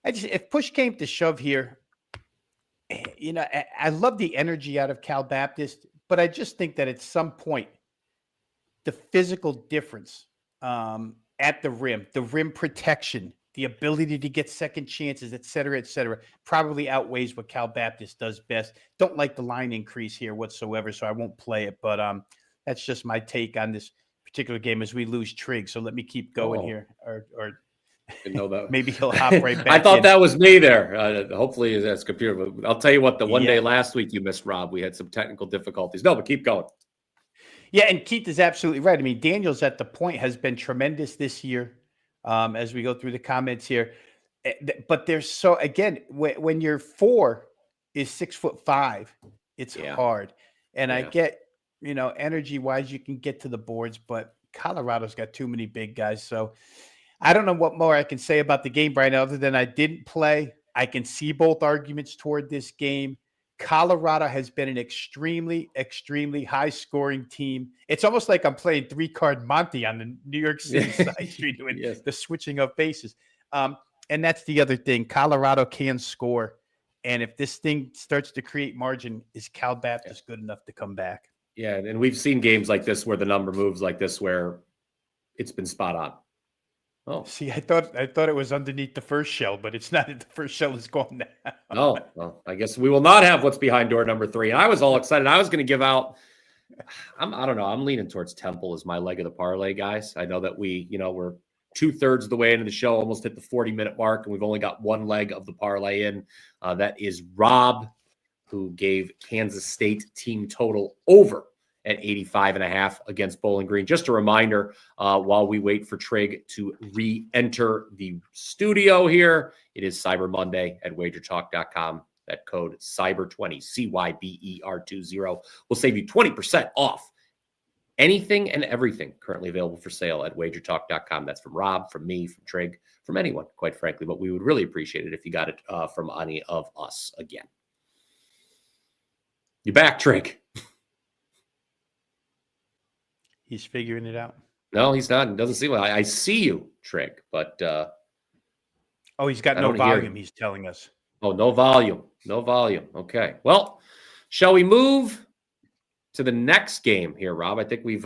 If push came to shove here, I love the energy out of Cal Baptist, but I just think that at some point, the physical difference at the rim protection, the ability to get second chances, et cetera, probably outweighs what Cal Baptist does best. Don't like the line increase here whatsoever, so I won't play it. But that's just my take on this particular game as we lose Trigg. So let me keep going here, or didn't know that. Maybe he'll hop right back. I thought that was me there. Hopefully that's computer. But I'll tell you what, the one day last week you missed, Rob. We had some technical difficulties. No, but keep going. Yeah, and Keith is absolutely right. I mean, Daniels at the point has been tremendous this year. As we go through the comments here, but there's so, again, when your 4 is 6'5", it's hard. And I get, energy wise, you can get to the boards, but Colorado's got too many big guys. So I don't know what more I can say about the game, Brian, other than I didn't play. I can see both arguments toward this game. Colorado has been an extremely, extremely high-scoring team. It's almost like I'm playing 3-card Monte on the New York City side street doing the switching of bases. And that's the other thing. Colorado can score. And if this thing starts to create margin, is Cal Baptist good enough to come back? Yeah, and we've seen games like this where the number moves like this where it's been spot on. Oh, see, I thought it was underneath the first shell, but it's not. The first shell is gone now. No, well, I guess we will not have what's behind door number 3. And I was all excited. I was going to give out. I don't know. I'm leaning towards Temple as my leg of the parlay, guys. I know that we're 2/3 of the way into the show, almost hit the 40-minute mark, and we've only got one leg of the parlay in. That is Rob, who gave Kansas State team total over at 85.5 against Bowling Green. Just a reminder, while we wait for Trigg to re-enter the studio here, it is Cyber Monday at WagerTalk.com. That code CYBER20, CYBER20, will save you 20% off anything and everything currently available for sale at WagerTalk.com. That's from Rob, from me, from Trigg, from anyone, quite frankly. But we would really appreciate it if you got it from any of us again. You back, Trigg? He's figuring it out. No, he's not. It doesn't seem like I see you, Trigg, but Oh, he's got I no don't hear volume, you. he's telling us. Oh, no volume. No volume. Okay. Well, shall we move to the next game here, Rob? I think we've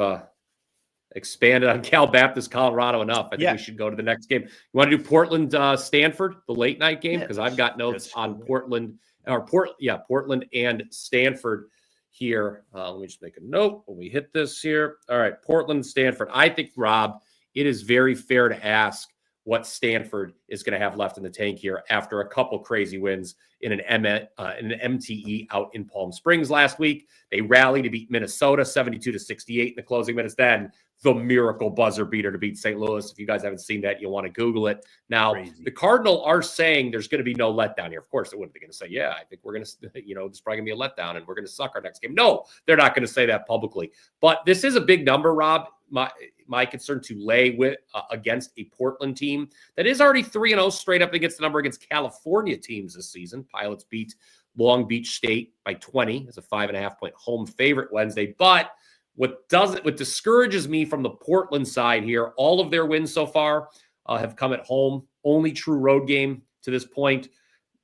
expanded on Cal Baptist Colorado enough. I think we should go to the next game. You want to do Portland Stanford, the late night game? Because I've got notes on Portland and Stanford here. Let me just make a note when we hit this here. All right, Portland, Stanford. I think, Rob, it is very fair to ask what Stanford is going to have left in the tank here after a couple crazy wins in an MTE out in Palm Springs last week. They rallied to beat Minnesota 72-68 in the closing minutes. Then the miracle buzzer beater to beat St. Louis. If you guys haven't seen that, you'll want to Google it. Now, the Cardinal are saying there's going to be no letdown here. Of course, they wouldn't be going to say, yeah, I think we're going to, it's probably going to be a letdown and we're going to suck our next game. No, they're not going to say that publicly. But this is a big number, Rob. My concern to lay with against a Portland team that is already 3-0 straight up against the number against California teams this season. Pilots beat Long Beach State by 20 as a 5.5-point home favorite Wednesday. But what discourages me from the Portland side here, all of their wins so far have come at home. Only true road game to this point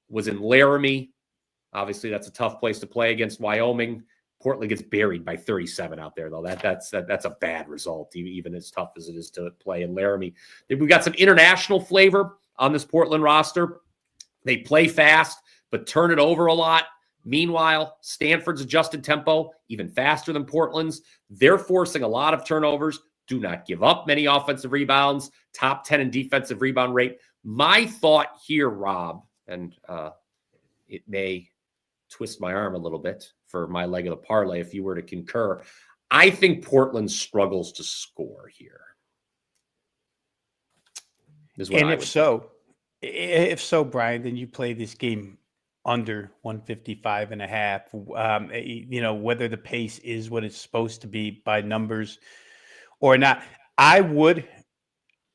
was in Laramie. Obviously, that's a tough place to play against Wyoming. Portland gets buried by 37 out there, though. That's a bad result, even as tough as it is to play in Laramie. We've got some international flavor on this Portland roster. They play fast, but turn it over a lot. Meanwhile, Stanford's adjusted tempo even faster than Portland's. They're forcing a lot of turnovers. Do not give up many offensive rebounds. Top 10 in defensive rebound rate. My thought here, Rob, and it may twist my arm a little bit for my leg of the parlay if you were to concur. I think Portland struggles to score here. And if so, Brian, then you play this game under 155.5. Whether the pace is what it's supposed to be by numbers or not. I would,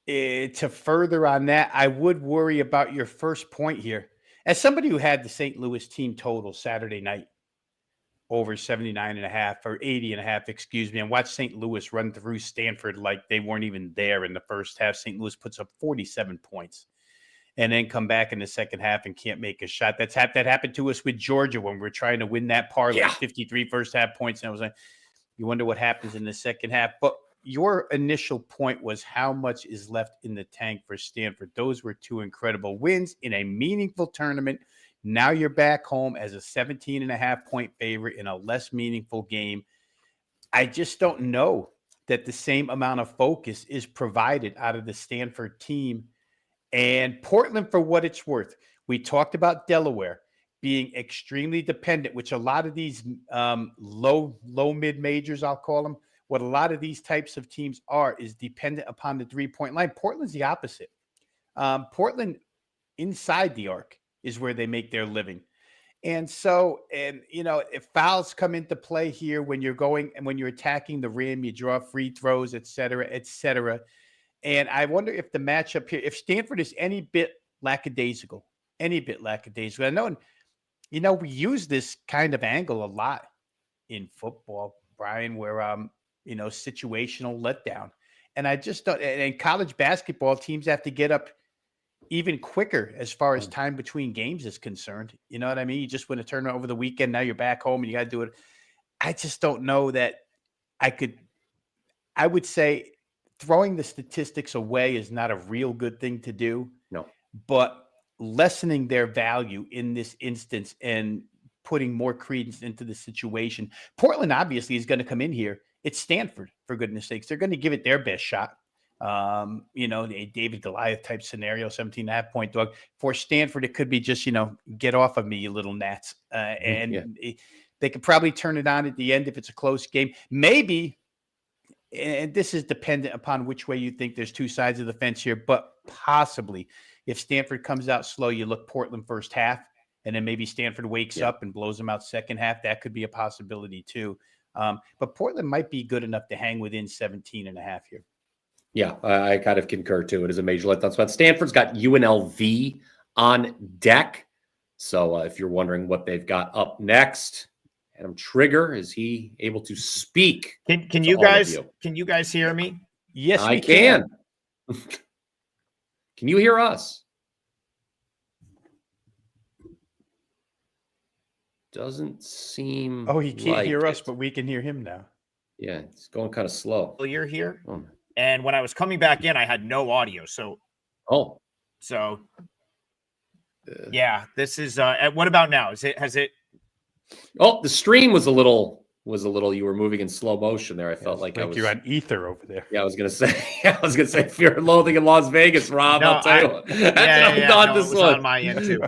to further on that, I would worry about your first point here. As somebody who had the St. Louis team total Saturday night over 79.5 or 80.5, excuse me, and watched St. Louis run through Stanford like they weren't even there in the first half. St. Louis puts up 47 points and then come back in the second half and can't make a shot. That happened to us with Georgia when we were trying to win that parlay. 53 first half points. And I was like, you wonder what happens in the second half. But your initial point was how much is left in the tank for Stanford. Those were two incredible wins in a meaningful tournament. Now you're back home as a 17.5-point favorite in a less meaningful game. I just don't know that the same amount of focus is provided out of the Stanford team. And Portland, for what it's worth, we talked about Delaware being extremely dependent, which a lot of these low mid majors, I'll call them, what a lot of these types of teams are is dependent upon the 3-point line. Portland's the opposite. Portland inside the arc is where they make their living. And so, if fouls come into play here when you're attacking the rim, you draw free throws, et cetera, et cetera. And I wonder if the matchup here, if Stanford is any bit lackadaisical. I know, we use this kind of angle a lot in football, Brian, where, situational letdown. And I just don't, and college basketball teams have to get up even quicker as far as time between games is concerned. You know what I mean? You just win a tournament over the weekend. Now you're back home and you got to do it. I just don't know that I would say throwing the statistics away is not a real good thing to do. No. But lessening their value in this instance and putting more credence into the situation. Portland obviously is going to come in here. It's Stanford, for goodness sakes. They're going to give it their best shot. A David Goliath type scenario, 17.5-point dog. For Stanford, it could be just, get off of me, you little gnats. They could probably turn it on at the end if it's a close game. Maybe, and this is dependent upon which way you think there's two sides of the fence here, but possibly if Stanford comes out slow, you look Portland first half, and then maybe Stanford wakes up and blows them out second half. That could be a possibility too. But Portland might be good enough to hang within 17.5 here. Yeah, I kind of concur too. It is a major letdown spot. Stanford's got UNLV on deck. So if you're wondering what they've got up next, Adam Trigger, is he able to speak? Can you guys hear me? Yes, I we can. Can you hear us? Doesn't seem. Oh, he can't like hear us, it. but we can hear him now. Yeah, it's going kind of slow. You're here. Oh. And when I was coming back in, I had no audio. So yeah, this is what about now? Has it Oh, the stream was a little you were moving in slow motion there. I felt like you're on ether over there. Yeah, I was gonna say Fear and Loathing in Las Vegas, Rob. No, I'll tell you what. This one on my end too.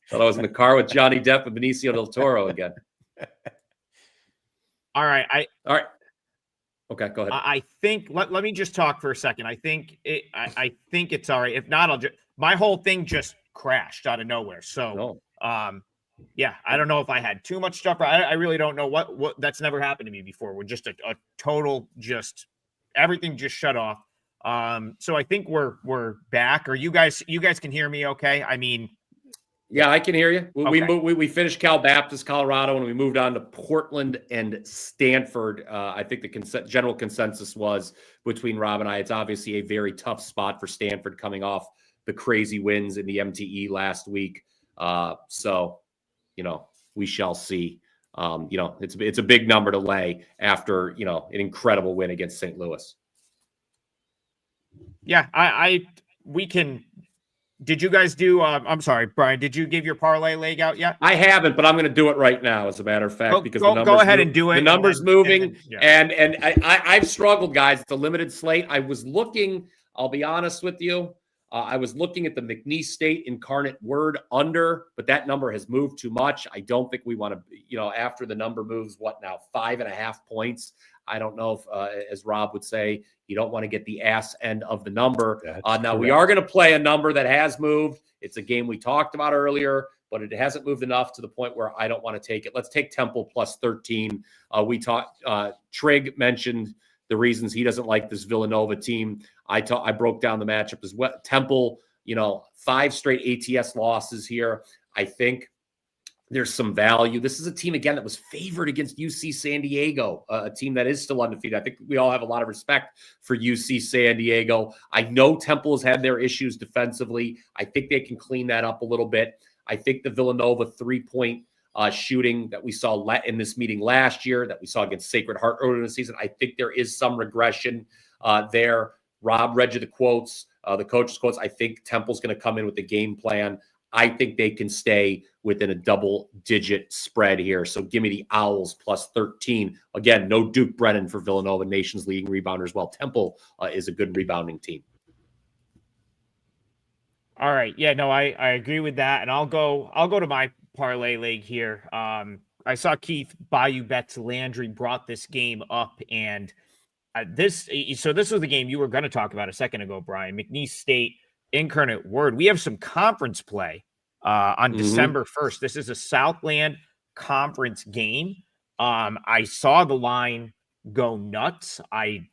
Thought I was in the car with Johnny Depp and Benicio del Toro again. All right. Okay, go ahead. I think let me just talk for a second. I think it's all right. If not, my whole thing just crashed out of nowhere. So yeah, I don't know if I had too much stuff. I really don't know what that's never happened to me before. We're just a total everything just shut off. So I think we're back. Or you guys can hear me okay? I mean, yeah, I can hear you. Okay. We finished Cal Baptist, Colorado, and we moved on to Portland and Stanford. I think the general consensus was between Rob and I, it's obviously a very tough spot for Stanford coming off the crazy wins in the MTE last week. So, we shall see. It's a big number to lay after, an incredible win against St. Louis. Yeah, we can. Did you guys do? I'm sorry, Brian. Did you give your parlay leg out yet? I haven't, but I'm going to do it right now. As a matter of fact, because the numbers go ahead and do it. The numbers moving, and I've struggled, guys. It's a limited slate. I was looking. I'll be honest with you. I was looking at the McNeese State Incarnate Word under, but that number has moved too much. I don't think we want to. After the number moves, 5.5 points. I don't know if, as Rob would say, you don't want to get the ass end of the number. Now, we are going to play a number that has moved. It's a game we talked about earlier, but it hasn't moved enough to the point where I don't want to take it. Let's take Temple plus 13. We talked, Trigg mentioned the reasons he doesn't like this Villanova team. I broke down the matchup as well. Temple, 5 straight ATS losses here. I think there's some value. This is a team, again, that was favored against UC San Diego, a team that is still undefeated. I think we all have a lot of respect for UC San Diego. I know Temple has had their issues defensively. I think they can clean that up a little bit. I think the Villanova 3-point shooting that we saw in this meeting last year, that we saw against Sacred Heart earlier in the season, I think there is some regression there. Rob read you the quotes, the coach's quotes. I think Temple's going to come in with a game plan. I think they can stay within a double-digit spread here. So give me the Owls plus 13. Again, no Duke Brennan for Villanova, nation's leading rebounder as well. Temple is a good rebounding team. All right. Yeah, no, I agree with that. And I'll go to my parlay league here. I saw Keith Bayou Betts Landry brought this game up, and this was the game you were going to talk about a second ago, Brian. McNeese State Incarnate Word. We have some conference play on December 1st. This is a Southland Conference game. I saw the line go nuts. I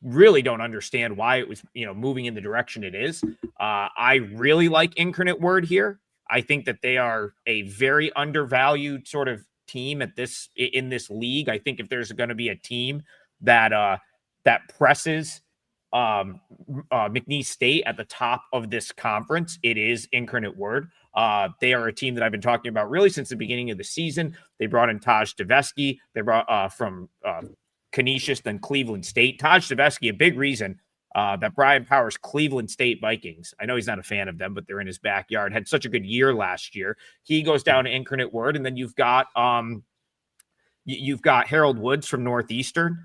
really don't understand why it was, moving in the direction it is. I really like Incarnate Word here. I think that they are a very undervalued sort of team in this league. I think if there's going to be a team that presses McNeese State at the top of this conference, it is Incarnate Word. They are a team that I've been talking about really since the beginning of the season. They brought in Taj Devesky. They brought from Canisius, then Cleveland State. Taj Devesky, a big reason that Brian Powers' Cleveland State Vikings, I know he's not a fan of them, but they're in his backyard, had such a good year last year. He goes down to Incarnate Word, and then you've got Harold Woods from Northeastern.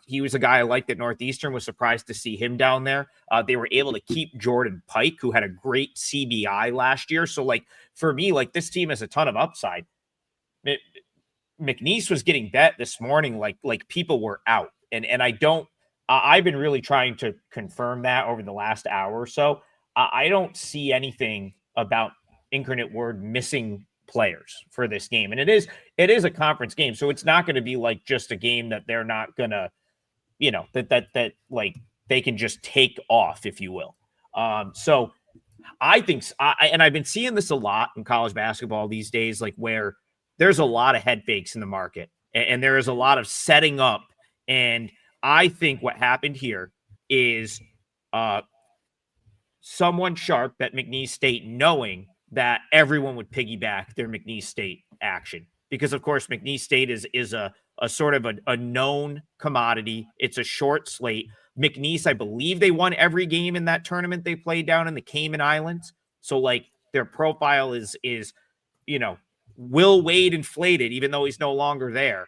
He was a guy I liked at Northeastern, was surprised to see him down there. They were able to keep Jordan Pike, who had a great CBI last year. So, for me, this team has a ton of upside. McNeese was getting bet this morning like people were out. And I've been really trying to confirm that over the last hour or so. I don't see anything about Incarnate Word missing players for this game. And it is a conference game. So it's not going to be just a game that they're not going to, that they can just take off, if you will. So I think, and I've been seeing this a lot in college basketball these days, where there's a lot of head fakes in the market, and there is a lot of setting up. And I think what happened here is someone sharp at McNeese State knowing that everyone would piggyback their McNeese State action. Because, of course, McNeese State is a sort of a known commodity. It's a short slate. McNeese, I believe they won every game in that tournament they played down in the Cayman Islands. So, like, their profile is Will Wade inflated, even though he's no longer there.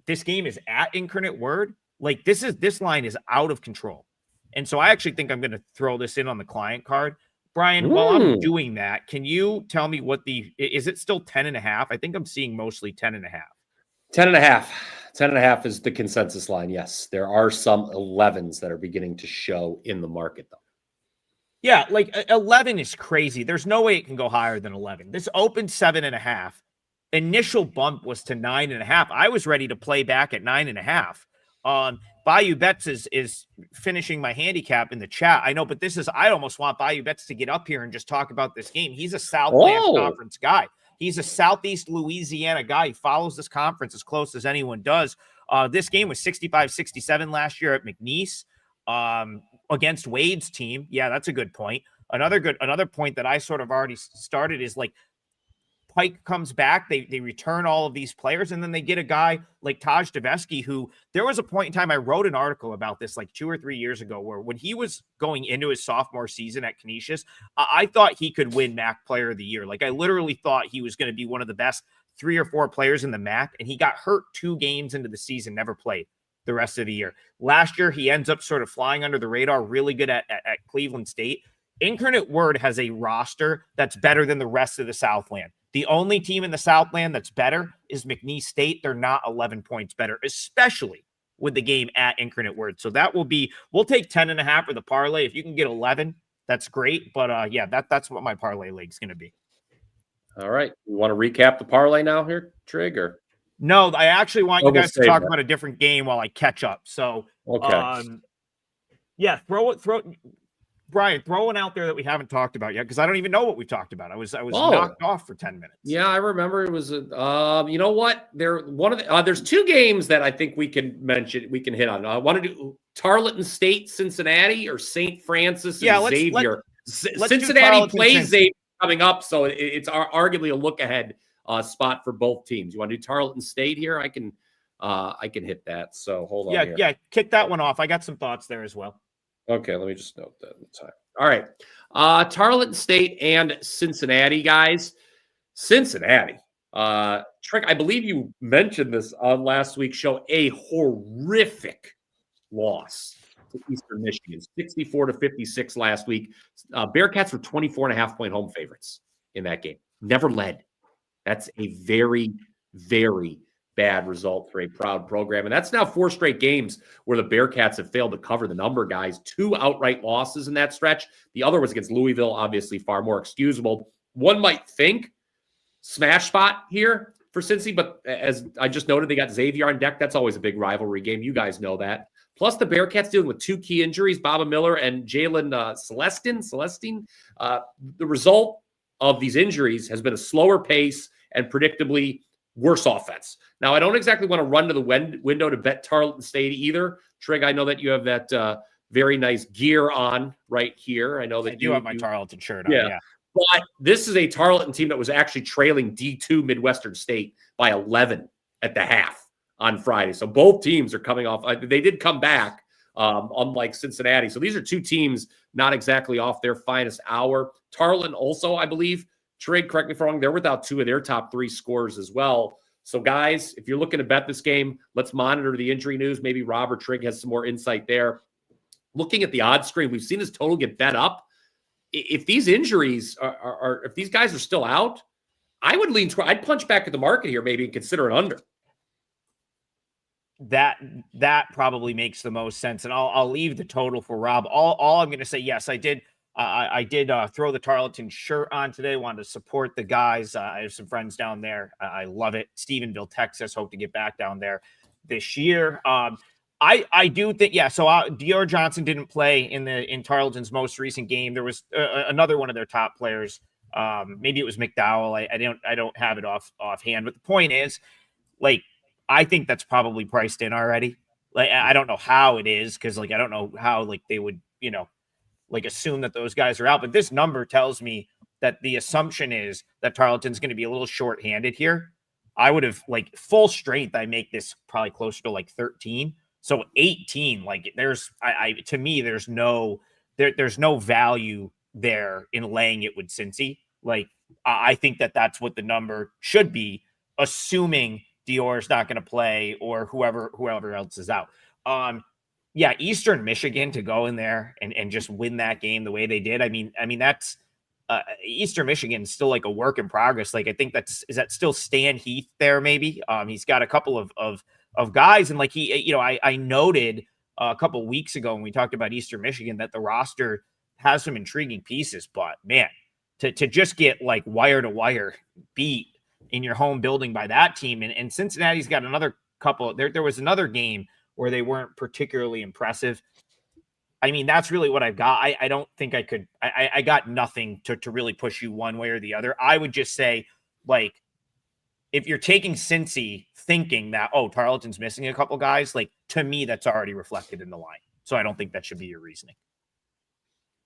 This game is at Incarnate Word. Like, this line is out of control. And so I actually think I'm going to throw this in on the client card. Brian, while I'm doing that, can you tell me is it still 10.5? I think I'm seeing mostly 10.5. 10.5. 10.5 is the consensus line. Yes. There are some 11s that are beginning to show in the market, though. Yeah, like 11 is crazy. There's no way it can go higher than 11. This opened 7.5. Initial bump was to 9.5. I was ready to play back at 9.5. Bayou Betts is finishing my handicap in the chat. I know, but I almost want Bayou Betts to get up here and just talk about this game. He's a Southland Conference guy. He's a Southeast Louisiana guy. He follows this conference as close as anyone does. This game was 65-67 last year at McNeese against Wade's team. Yeah, that's a good point. Another point that I sort of already started is like Pike comes back, they return all of these players, and then they get a guy like Taj Devesky, who there was a point in time I wrote an article about this like 2 or 3 years ago, where when he was going into his sophomore season at Canisius, I thought he could win MAC Player of the Year. Like, I literally thought he was going to be one of the best 3 or 4 players in the MAC, and he got hurt 2 games into the season, never played the rest of the year. Last year, he ends up sort of flying under the radar, really good at Cleveland State. Incarnate Word has a roster that's better than the rest of the Southland. The only team in the Southland that's better is McNeese State. They're not 11 points better, especially with the game at Incarnate Word. So we'll take 10.5 for the parlay. If you can get 11, that's great. But yeah, that's what my parlay league's going to be. All right. You want to recap the parlay now here, Trigg, or? No, I actually want you guys to talk about a different game while I catch up. So, okay. Yeah, Brian, throw one out there that we haven't talked about yet, because I don't even know what we've talked about. I was knocked off for 10 minutes. Yeah, I remember it was. You know what? There's 2 games that I think we can mention. We can hit on. I want to do Tarleton State, Cincinnati, or St. Francis and Xavier. Cincinnati plays Xavier coming up, so it's arguably a look ahead spot for both teams. You want to do Tarleton State here? I can hit that. So hold on. Yeah, kick that one off. I got some thoughts there as well. Okay, let me just note that in the time. All right. Tarleton State and Cincinnati, guys. Cincinnati. Trigg, I believe you mentioned this on last week's show, a horrific loss to Eastern Michigan, 64-56 last week. Bearcats were 24.5-point home favorites in that game. Never led. That's a very, very bad result for a proud program. And that's now 4 straight games where the Bearcats have failed to cover the number, guys. 2 outright losses in that stretch. The other was against Louisville, obviously far more excusable. One might think smash spot here for Cincy, but as I just noted, they got Xavier on deck. That's always a big rivalry game. You guys know that. Plus, the Bearcats dealing with 2 key injuries, Baba Miller and Jalen Celestine. The result of these injuries has been a slower pace and predictably worse offense. Now, I don't exactly want to run to the window to bet Tarleton State either. Trigg, I know that you have that very nice gear on right here. I know that you have my Tarleton shirt on. Yeah. But this is a Tarleton team that was actually trailing D2 Midwestern State by 11 at the half on Friday. So both teams are coming off. They did come back, unlike Cincinnati. So these are 2 teams not exactly off their finest hour. Tarleton also, I believe, Trigg, correct me if I'm wrong, they're without 2 of their top 3 scorers as well. So, guys, if you're looking to bet this game, let's monitor the injury news. Maybe Rob or Trigg has some more insight there. Looking at the odds screen, we've seen this total get bet up. If these injuries are if these guys are still out, I would lean toward, I'd punch back at the market here maybe and consider an under. That probably makes the most sense. And I'll leave the total for Rob. All I'm going to say, yes, I did throw the Tarleton shirt on today. Wanted to support the guys. I have some friends down there. I love it. Stephenville, Texas. Hope to get back down there this year. I do think, yeah. So Dior Johnson didn't play in Tarleton's most recent game. There was another one of their top players Maybe it was McDowell. I don't have it offhand, but the point is, like, I think that's probably priced in already. Like, I don't know how it is, because like I don't know how like they would, like assume that those guys are out. But this number tells me that the assumption is that Tarleton's going to be a little short-handed here. I would have, like, full strength, I make this probably closer to like 13. So 18, like there's to me, there's no value there in laying it with Cincy. Like, I think that that's what the number should be, assuming Dior's not going to play or whoever else is out. Yeah, Eastern Michigan to go in there and just win that game the way they did. I mean that's Eastern Michigan is still like a work in progress. Like, I think is that still Stan Heath there? Maybe he's got a couple of guys, and like I noted a couple weeks ago when we talked about Eastern Michigan that the roster has some intriguing pieces, but man, to just get like wire to wire beat in your home building by that team, and Cincinnati's got another couple. There was another game where they weren't particularly impressive. I mean, that's really what I've got. I don't think I could. I got nothing to really push you one way or the other. I would just say, like, if you're taking Cincy thinking that, oh, Tarleton's missing a couple guys, like, to me, that's already reflected in the line. So I don't think that should be your reasoning.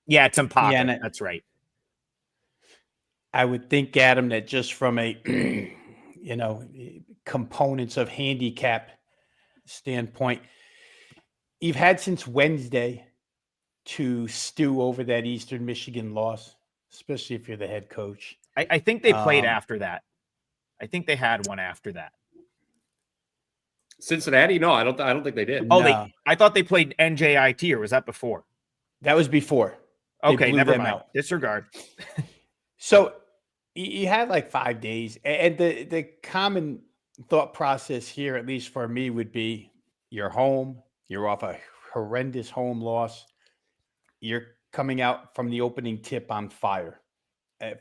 Yeah, it's in pocket. Yeah, that's right. I would think, Adam, that just from a, components of handicap standpoint, you've had since Wednesday to stew over that Eastern Michigan loss, especially if you're the head coach. I think they played after that. I think they had one after that. Cincinnati? No, I don't think they did. Oh, no. I thought they played NJIT, or was that before? That was before. Okay, never mind. Disregard. So you had like 5 days, and the common thought process here, at least for me, would be you're home, you're off a horrendous home loss, you're coming out from the opening tip on fire.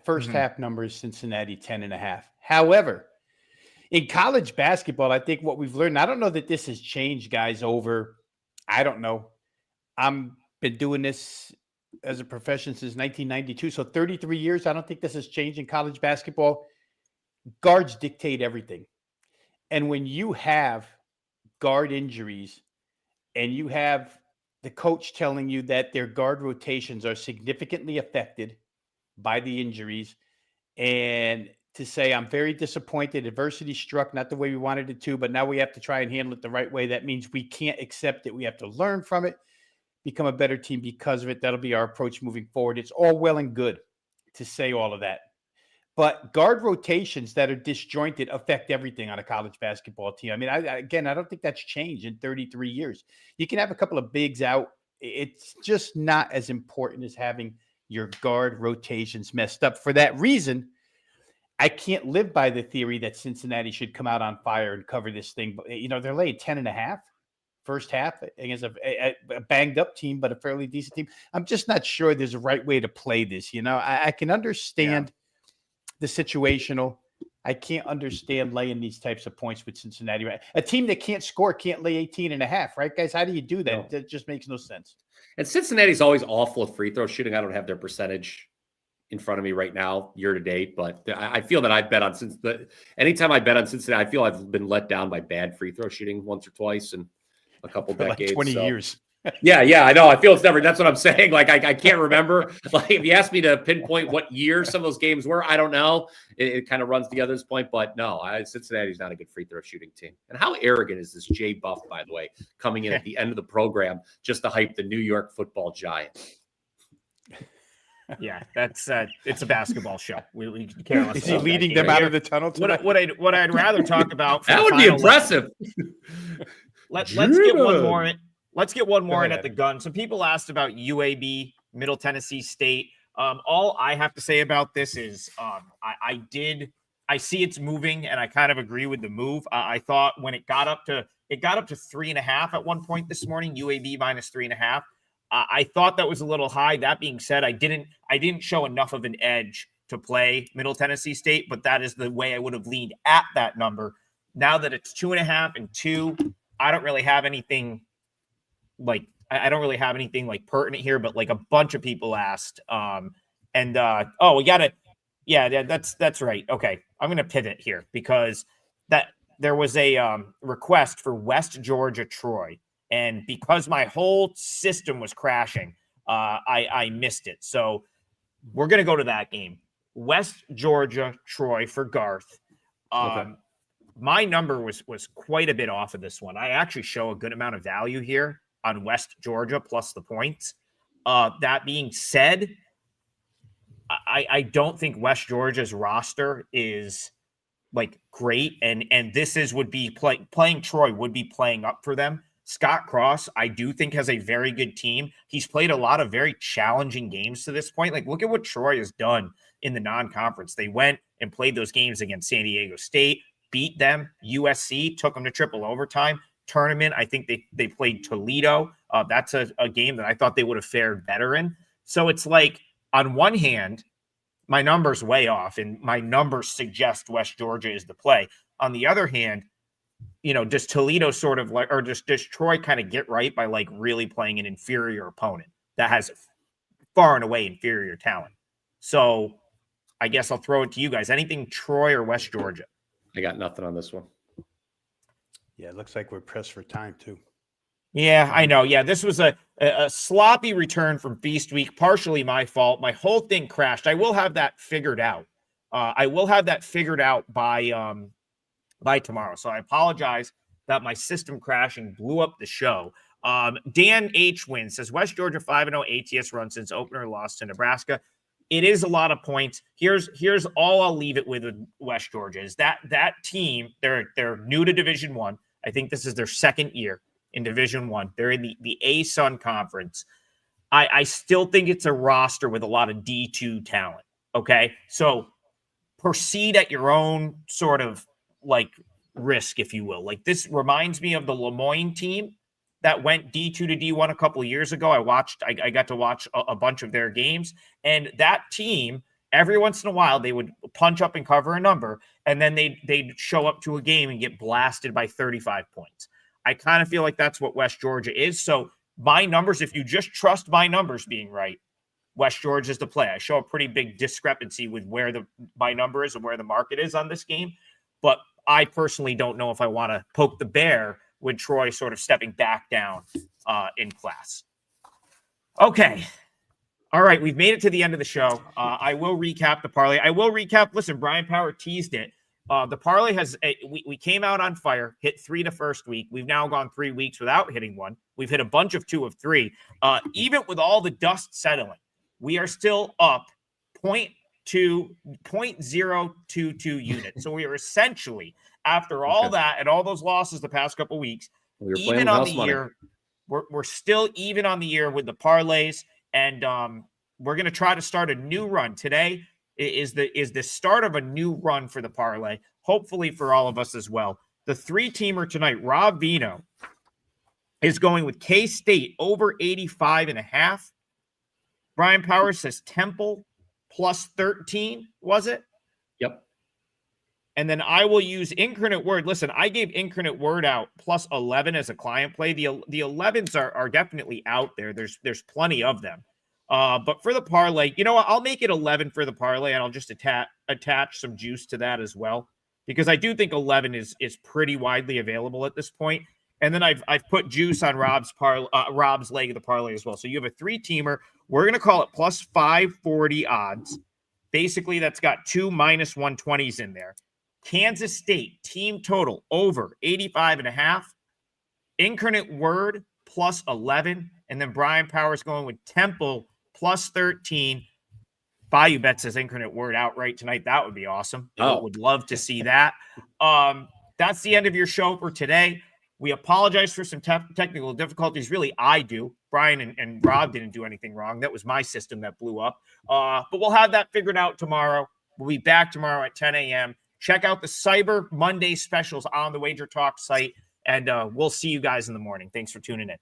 First half numbers, Cincinnati 10.5. However, in college basketball, I think what we've learned, I don't know that this has changed, guys, over, I don't know. I'm been doing this as a profession since 1992. So 33 years. I don't think this has changed in college basketball. Guards dictate everything. And when you have guard injuries and you have the coach telling you that their guard rotations are significantly affected by the injuries, and to say, I'm very disappointed, adversity struck not the way we wanted it to, but now we have to try and handle it the right way. That means we can't accept it. We have to learn from it, become a better team because of it. That'll be our approach moving forward. It's all well and good to say all of that, but guard rotations that are disjointed affect everything on a college basketball team. I mean, I don't think that's changed in 33 years. You can have a couple of bigs out. It's just not as important as having your guard rotations messed up. For that reason, I can't live by the theory that Cincinnati should come out on fire and cover this thing. But, they're laying 10.5 first half against a banged up team, but a fairly decent team. I'm just not sure there's a right way to play this. I can understand the situational. I can't understand laying these types of points with Cincinnati. Right? A team that can't score can't lay 18.5, right, guys? How do you do that? No. That just makes no sense. And Cincinnati's always awful at free throw shooting. I don't have their percentage in front of me right now, year to date, but I feel that I've bet on anytime I bet on Cincinnati, I feel I've been let down by bad free throw shooting once or twice in a couple decades. Like 20 years. Yeah, I know. I feel it's never. That's what I'm saying. Like I can't remember. Like if you asked me to pinpoint what year some of those games were, I don't know. It kind of runs the other's point, but no, Cincinnati's not a good free throw shooting team. And how arrogant is this Jay Buff, by the way, coming in at the end of the program just to hype the New York Football Giants? Yeah, that's it's a basketball show. We care less. Is he leading them out of the tunnel tonight? What I'd rather talk about. That would be impressive. Let's get one more in. Let's get one more in at the gun. Some people asked about UAB, Middle Tennessee State. All I have to say about this is I see it's moving, and I kind of agree with the move. I thought when it got up to 3.5 at one point this morning, UAB minus 3.5. I thought that was a little high. That being said, I didn't show enough of an edge to play Middle Tennessee State, but that is the way I would have leaned at that number. Now that it's 2.5 and 2, I don't really have anything like pertinent here, but like a bunch of people asked. We got Yeah, that's right. Okay, I'm going to pivot here because there was a request for West Georgia Troy, and because my whole system was crashing, I missed it. So we're going to go to that game. West Georgia Troy for Garth. Okay. My number was quite a bit off of this one. I actually show a good amount of value here on West Georgia plus the points. That being said, I don't think West Georgia's roster is like great, and this would be playing Troy would be playing up for them. Scott Cross, I do think, has a very good team. He's played a lot of very challenging games to this point. Like, look at what Troy has done in the non-conference. They went and played those games against San Diego State, beat them. USC took them to triple overtime. Tournament, I think they played Toledo. That's a game that I thought they would have fared better in. So it's like, on one hand, my number's way off, and my numbers suggest West Georgia is the play. On the other hand, does Toledo sort of like, or does Troy kind of get right by like really playing an inferior opponent that has far and away inferior talent? So I guess I'll throw it to you guys. Anything Troy or West Georgia? I got nothing on this one. Yeah, it looks like we're pressed for time too. Yeah, I know. Yeah, this was a sloppy return from Feast Week, partially my fault. My whole thing crashed. I will have that figured out. By tomorrow. So I apologize that my system crashing blew up the show. Dan H. wins, says West Georgia 5-0 ATS run since opener loss to Nebraska. It is a lot of points. Here's all I'll leave it with West Georgia is that team, they're new to Division I. I think this is their second year in Division I. They're in the A-Sun Conference. I still think it's a roster with a lot of D2 talent. Okay, so proceed at your own sort of like risk, if you will. Like, this reminds me of the Lemoyne team that went D2 to D1 a couple of years ago. I got to watch a bunch of their games, and that team, every once in a while, they would punch up and cover a number, and then they'd show up to a game and get blasted by 35 points. I kind of feel like that's what West Georgia is. So my numbers, if you just trust my numbers being right, West Georgia is the play. I show a pretty big discrepancy with where my number is and where the market is on this game. But I personally don't know if I want to poke the bear with Troy sort of stepping back down in class. Okay. All right. We've made it to the end of the show. I will recap the parlay. Listen, Brian Power teased it. The parlay we came out on fire, hit 3 the first week. We've now gone 3 weeks without hitting one. We've hit a bunch of 2 of 3. Even with all the dust settling, we are still up 0.022 units. So we are essentially, after all that and all those losses the past couple of weeks, even on the year, we're still even on the year with the parlays. And we're going to try to start a new run. Today is the start of a new run for the parlay, hopefully for all of us as well. The 3-teamer tonight, Rob Veno, is going with K-State over 85.5. Brian Powers says Temple plus 13, was it? Yep. And then I will use Incarnate Word. Listen, I gave Incarnate Word out plus 11 as a client play. The 11s are definitely out there. There's plenty of them. But for the parlay, you know what? I'll make it 11 for the parlay, and I'll just attach some juice to that as well, because I do think 11 is pretty widely available at this point. And then I've put juice on Rob's leg of the parlay as well. So you have a 3-teamer. We're going to call it plus 540 odds. Basically, that's got 2 minus 120s in there. Kansas State team total over 85.5. Incarnate Word plus 11. And then Brian Powers going with Temple plus 13. Bayou Bet says Incarnate Word outright tonight. That would be awesome. Would love to see that. That's the end of your show for today. We apologize for some technical difficulties. Really, I do. Brian and Rob didn't do anything wrong. That was my system that blew up. But we'll have that figured out tomorrow. We'll be back tomorrow at 10 a.m. Check out the Cyber Monday specials on the WagerTalk site, and we'll see you guys in the morning. Thanks for tuning in.